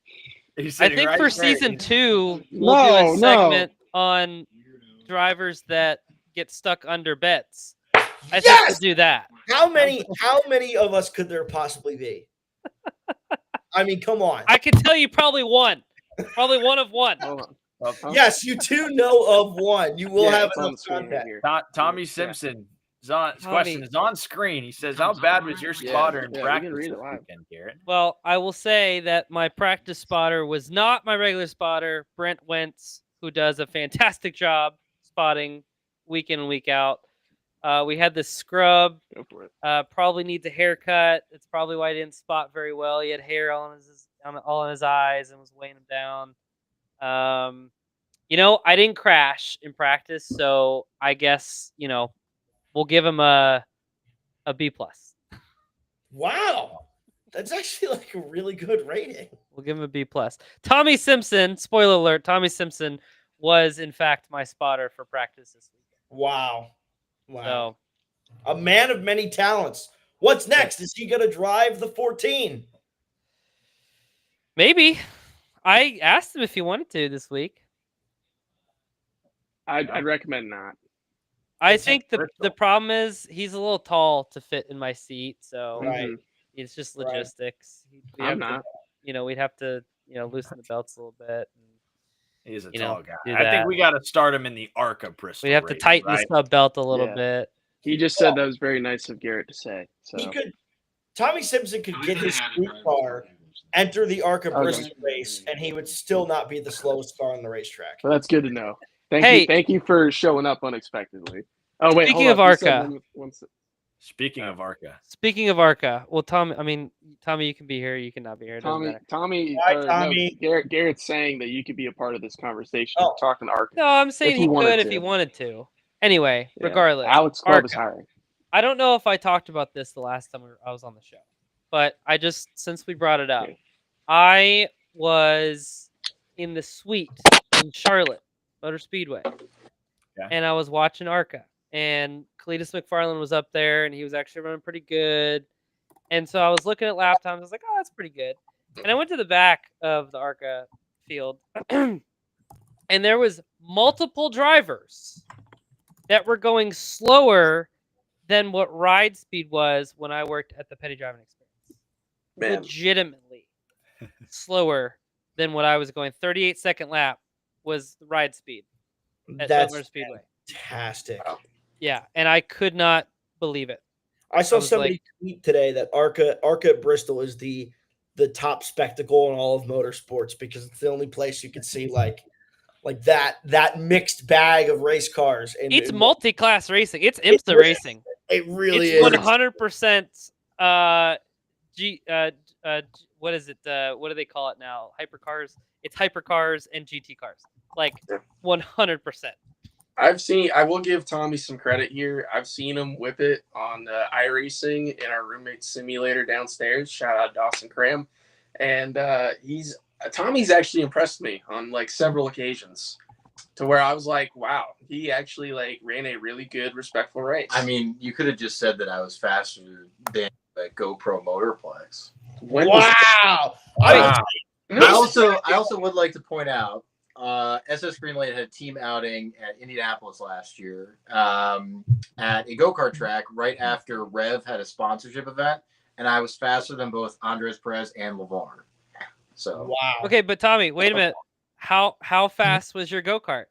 I think for season 2, we'll do a segment on drivers that get stuck under bets. I think we'll do that. How many of us could there possibly be? I mean, come on. I can tell you probably one. Probably one of one. Yes, you do know of one. You will have enough content. Tommy Simpson. His question is on screen. He says, "How bad was your spotter in practice this weekend, Garrett?" Well, I will say that my practice spotter was not my regular spotter, Brent Wentz, who does a fantastic job spotting week in and week out. We had this scrub. Go for it. Probably needs a haircut. It's probably why he didn't spot very well. He had hair all in his eyes and was weighing him down. I didn't crash in practice, so I guess we'll give him a B+. Wow. That's actually a really good rating. We'll give him a B+. Tommy Simpson, spoiler alert, Tommy Simpson was in fact my spotter for practice this weekend. Wow. So, a man of many talents. What's next? Is he going to drive the 14? Maybe. I asked him if he wanted to this week. I'd recommend not. I think the problem is he's a little tall to fit in my seat, so it's just logistics. I'm not. We'd have to loosen the belts a little bit. He's a tall guy. I think we got to start him in the ARCA Bristol. We have to tighten the sub belt a little bit. He just said that was very nice of Garrett to say. So Tommy Simpson could get his street car, enter the ARCA Bristol race, and he would still not be the slowest car on the racetrack. Well, that's good to know. Thank you for showing up unexpectedly. Oh wait, speaking of ARCA, Speaking of ARCA, well, Tommy, you can be here. You cannot be here. It doesn't matter. Tommy, Tommy. No, Garrett's saying that you could be a part of this conversation. Oh. Talking to Arca. No, I'm saying he could if to. he wanted to. Anyway, Yeah. regardless, Alex Club is ARCA. hiring. I don't know if I talked about this the last time I was on the show, but since we brought it up, I was in the suite in Charlotte Motor Speedway, and I was watching ARCA, and Cletus McFarland was up there, and he was actually running pretty good. And so I was looking at lap times. I was like, oh, that's pretty good. And I went to the back of the ARCA field, and there was multiple drivers that were going slower than what ride speed was when I worked at the Petty Driving Experience. Legitimately slower than what I was going. 38-second lap was the ride speed at Silver Speedway. Fantastic. Wow. Yeah, and I could not believe it. I saw somebody tweet today that ARCA at Bristol is the top spectacle in all of motorsports because it's the only place you can see like that mixed bag of race cars. And it's multi-class racing. It's IMSA racing. It really is. 100%. What is it? What do they call it now? Hypercars. It's hypercars and GT cars. Like 100%. I will give Tommy some credit here. I've seen him whip it on iRacing in our roommate simulator downstairs. Shout out Dawson Cram. And Tommy's actually impressed me on like several occasions to where I was like, wow, he actually like ran a really good, respectful race. I mean, you could have just said that I was faster than the GoPro Motorplex. Wow. I also would like to point out SS Greenlight had a team outing at Indianapolis last year at a go-kart track right after Rev had a sponsorship event, and I was faster than both Andres Perez and LeVar. So wow. Okay, but Tommy, wait a minute. How fast was your go-kart?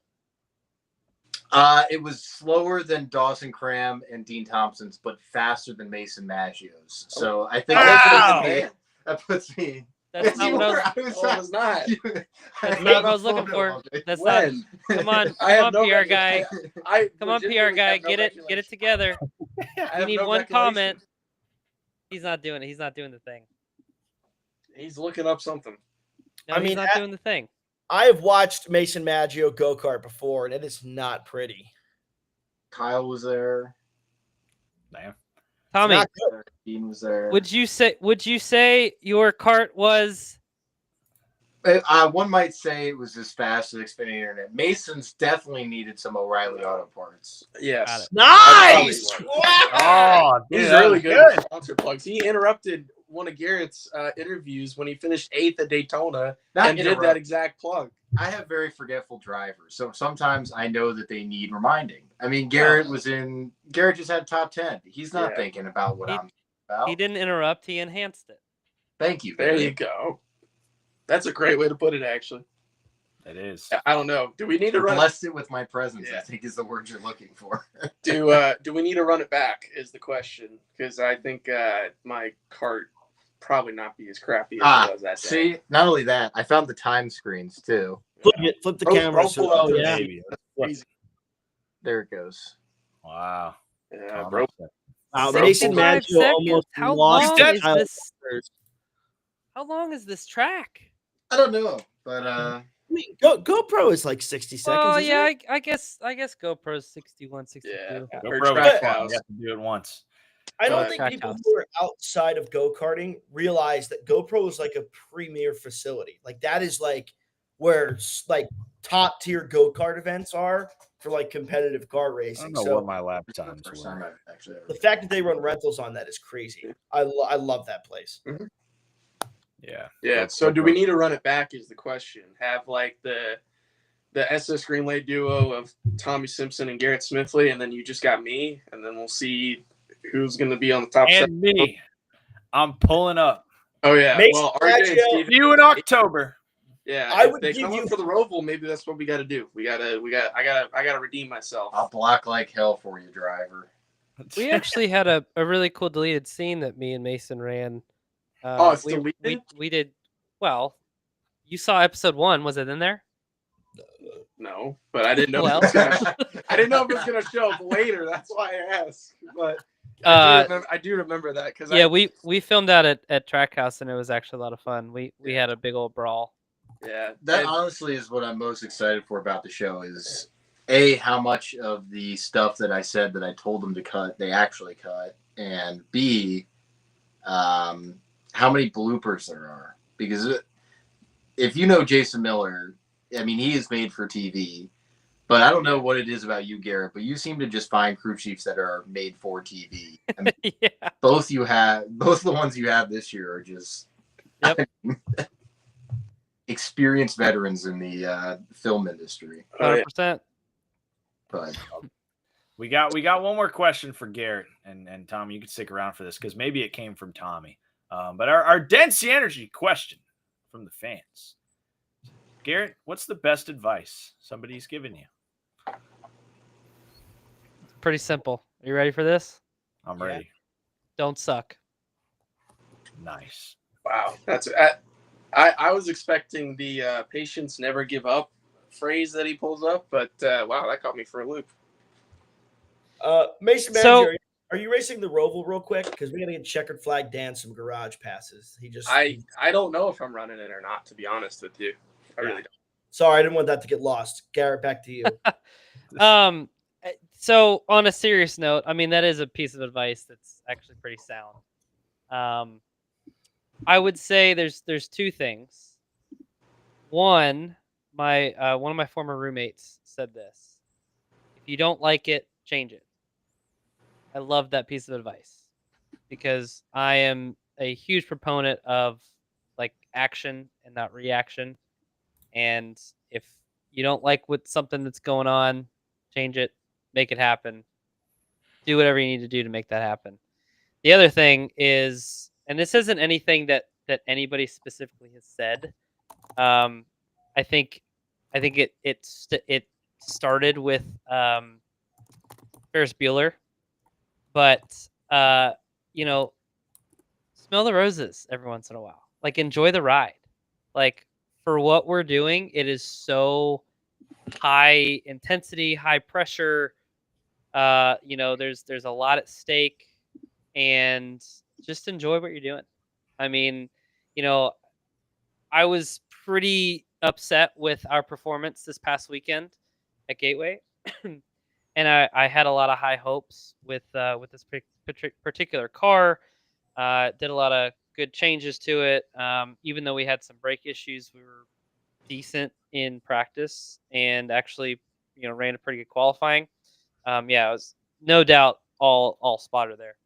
It was slower than Dawson Cram and Dean Thompson's, but faster than Mason Maggio's. So I think that puts me. That's not what I was not. That's not what I was looking for. That's not. Come on, PR guy. Come on, PR guy. Get it together. You need one comment. He's not doing it. He's not doing the thing. He's looking up something. No, he's not doing the thing. I have watched Mason Maggio go-kart before, and it is not pretty. Kyle was there. Damn. Tommy, Dean was there. Would you say your kart was? One might say it was as fast as Xfinity Internet. Mason's definitely needed some O'Reilly Auto Parts. Yes. Nice. Oh, dude, he's really good at sponsor plugs. He interrupted one of Garrett's interviews when he finished 8th at Daytona did that exact plug. I have very forgetful drivers, so sometimes I know that they need reminding. I mean, Garrett just had top 10. He's not thinking about what I'm about. He didn't interrupt. He enhanced it. Thank you. There you go. That's a great way to put it, actually. It is. I don't know. Do we need to run blessed it with my presence? I think is the word you're looking for. Do we need to run it back? Is the question, because I think my cart probably not be as crappy as it was that day. See, not only that, I found the time screens too. Flip the camera. There it goes. Wow. Yeah, bro. Wow, Mason Maggio almost lost this. How long is this track? I don't know, but I mean, GoPro is like 60 seconds. Oh yeah, I guess GoPro's 61, 62. Yeah. GoPro is fun. You have to do it once. I don't think people who are outside of go-karting realize that GoPro is like a premier facility. Like that is like where like top tier go-kart events are for like competitive car racing. I don't know what my lap times were. The fact that they run rentals on that is crazy. I love that place. Mm-hmm. Yeah. So do we need to run it back is the question. Have like the SS Greenlight duo of Tommy Simpson and Garrett Smithley, and then you just got me, and then we'll see who's going to be on the top. And me. I'm pulling up. Oh yeah. Mason well, RJ and Steve, you in October. Yeah, I if would they give come you up for the Roval, maybe that's what we got to do. I gotta redeem myself. I'll block like hell for you, driver. We actually had a really cool deleted scene that me and Mason ran. It's deleted? We did. Well, you saw episode 1. Was it in there? No, but I didn't know. Well. I didn't know if it was gonna show up later. That's why I asked. But I do remember that because yeah, we filmed out at Trackhouse and it was actually a lot of fun. We had a big old brawl. Yeah, That honestly is what I'm most excited for about the show is how much of the stuff that I said that I told them to cut, they actually cut, and B, how many bloopers there are. Because if you know Jason Miller, I mean, he is made for TV, but I don't know what it is about you, Garrett, but you seem to just find crew chiefs that are made for TV. I mean, Yeah. both the ones you have this year are just experienced veterans in the film industry. 100%. But we got one more question for Garrett and Tommy. You can stick around for this because maybe it came from Tommy. But our Density Energy question from the fans. Garrett, what's the best advice somebody's given you? Pretty simple. Are you ready for this? I'm ready. Don't suck. Nice. Wow, that's I was expecting the patience never give up phrase that he pulls up, but wow, that caught me for a loop. Mason Manager, are you racing the Roval real quick? Because we got to get Checkered Flag Dan some garage passes. I don't know if I'm running it or not, to be honest with you. I really don't. Sorry, I didn't want that to get lost. Garrett, back to you. So on a serious note, I mean, that is a piece of advice that's actually pretty sound. I would say there's two things. One, one of my former roommates said this: if you don't like it, change it. I love that piece of advice because I am a huge proponent of like action and not reaction. And if you don't like something that's going on, change it, make it happen. Do whatever you need to do to make that happen. The other thing is, and this isn't anything that anybody specifically has said. I think it started with Ferris Bueller, but smell the roses every once in a while. Like, enjoy the ride. Like, for what we're doing, it is so high intensity, high pressure. There's a lot at stake, and just enjoy what you're doing. I mean, I was pretty upset with our performance this past weekend at Gateway, and I had a lot of high hopes with this particular car. Did a lot of good changes to it. Even though we had some brake issues, we were decent in practice and actually, ran a pretty good qualifying. It was no doubt all spotter there.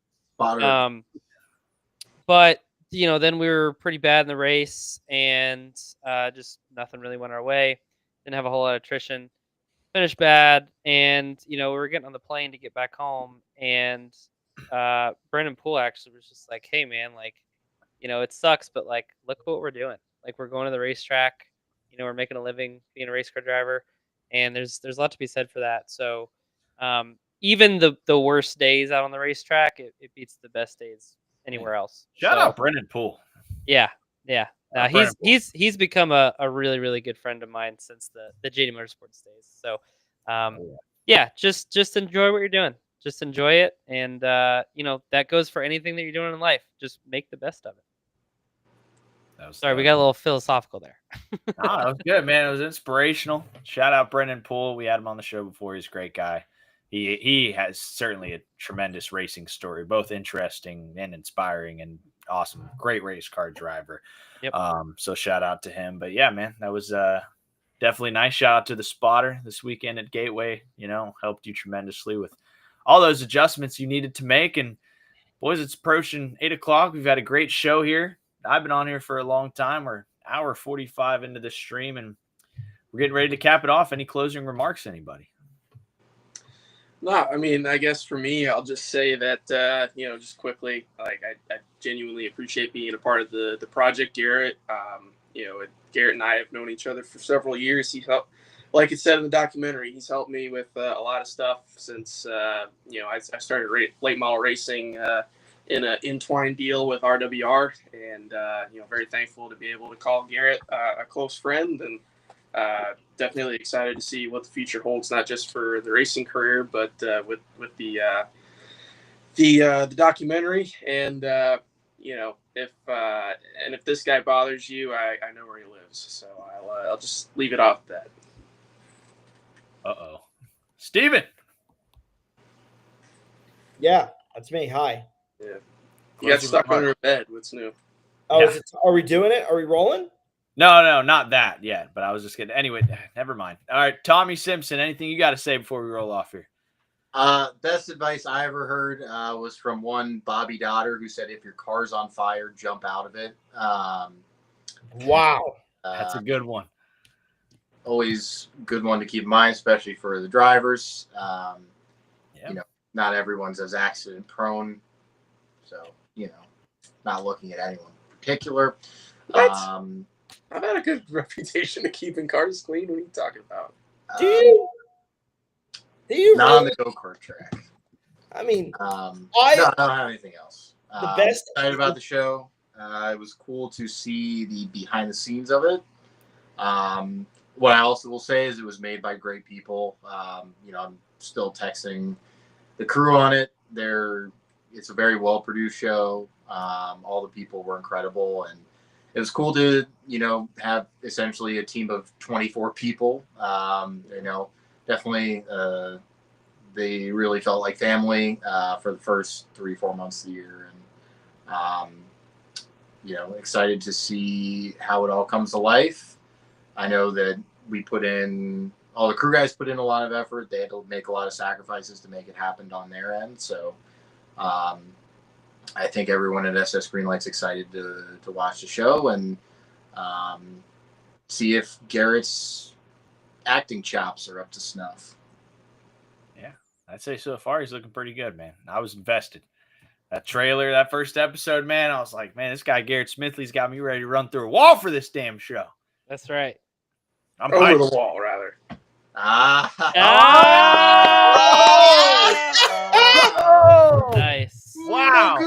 But then we were pretty bad in the race, and just nothing really went our way. Didn't have a whole lot of attrition. Finished bad, and we were getting on the plane to get back home, and Brendan Poole actually was just like, "Hey man, like, it sucks, but like, look what we're doing. Like, we're going to the racetrack. We're making a living being a race car driver, and there's a lot to be said for that. So even the worst days out on the racetrack, it beats the best days anywhere else. Shout out Brendan Poole. Yeah. He's become a really, really good friend of mine since the JD Motorsports days. So just enjoy what you're doing. Just enjoy it, and that goes for anything that you're doing in life. Just make the best of it. Sorry, we got a little philosophical there. No, that was good, man. It was inspirational. Shout out Brendan Poole. We had him on the show before. He's a great guy. He has certainly a tremendous racing story, both interesting and inspiring, and awesome. Great race car driver. Yep. So shout out to him. But yeah, man, that was definitely nice. Shout out to the spotter this weekend at Gateway. Helped you tremendously with all those adjustments you needed to make. And boys, it's approaching 8:00. We've had a great show here. I've been on here for a long time. We're hour 45 into this stream, and we're getting ready to cap it off. Any closing remarks, anybody? No, I mean, I guess for me, I'll just say that, just quickly, like, I genuinely appreciate being a part of the project, Garrett. Garrett and I have known each other for several years. He helped, like it said in the documentary, he's helped me with a lot of stuff since, I started late model racing in an entwined deal with RWR, and, very thankful to be able to call Garrett a close friend, and definitely excited to see what the future holds, not just for the racing career, but with the the documentary, and if this guy bothers you, I know where he lives, so I'll just leave it off that. Steven. Yeah, that's me. Hi. Yeah. You got stuck under a bed. What's new? Oh, are we doing it? Are we rolling? No, not that yet. But I was just kidding. Anyway, never mind. All right, Tommy Simpson. Anything you got to say before we roll off here? Best advice I ever heard was from one Bobby Dotter, who said, "If your car's on fire, jump out of it." Wow, that's a good one. Always good one to keep in mind, especially for the drivers. Not everyone's as accident prone, so not looking at anyone in particular. I've had a good reputation of keeping cars clean. What are you talking about? Do you not really? on the go-kart track? I mean, I don't have anything else. The best. Excited about the show. It was cool to see the behind the scenes of it. What I also will say is it was made by great people. I'm still texting the crew on it. It's a very well produced show. All the people were incredible, and it was cool to have essentially a team of 24 people. Definitely they really felt like family for the first 3-4 months of the year, and excited to see how it all comes to life. I know that all the crew guys put in a lot of effort. They had to make a lot of sacrifices to make it happen on their end. So I think everyone at SS Greenlight's excited to watch the show and see if Garrett's acting chops are up to snuff. Yeah, I'd say so far he's looking pretty good, man. I was invested. That trailer, that first episode, man, I was like, man, this guy Garrett Smithley's got me ready to run through a wall for this damn show. That's right. I'm over the wall, rather. Nice. Wow.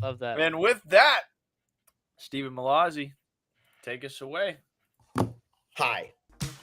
Love that. And with that, Stephen Malazzi, take us away. Hi.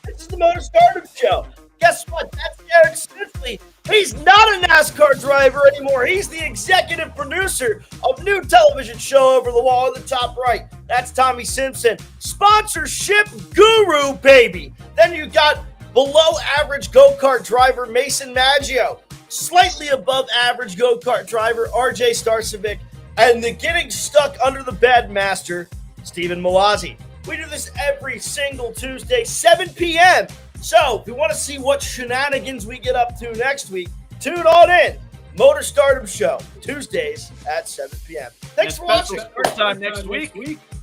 This is the Motor Stardom Show. Guess what? That's Garrett Smithley. He's not a NASCAR driver anymore. He's the executive producer of new television show Over the Wall in the top right. That's Tommy Simpson. Sponsorship guru, baby. Then you got below average go-kart driver Mason Maggio. Slightly above average go-kart driver RJ Starcevic. And the getting stuck under the bed master, Stephen Malazzi. We do this every single Tuesday, 7 p.m. So if you want to see what shenanigans we get up to next week, tune on in. Motor Stardom Show, Tuesdays at 7 p.m. Thanks for watching. Start time next week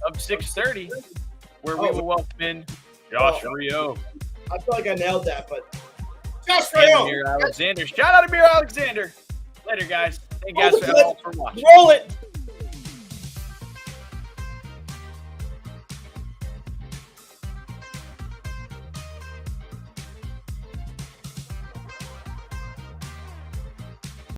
of 6:30, where we will welcome in Josh Rio. I feel like I nailed that, but Josh Rio. Amir Alexander. Shout out to Amir Alexander. Later, guys. Thank you guys for watching. Roll it.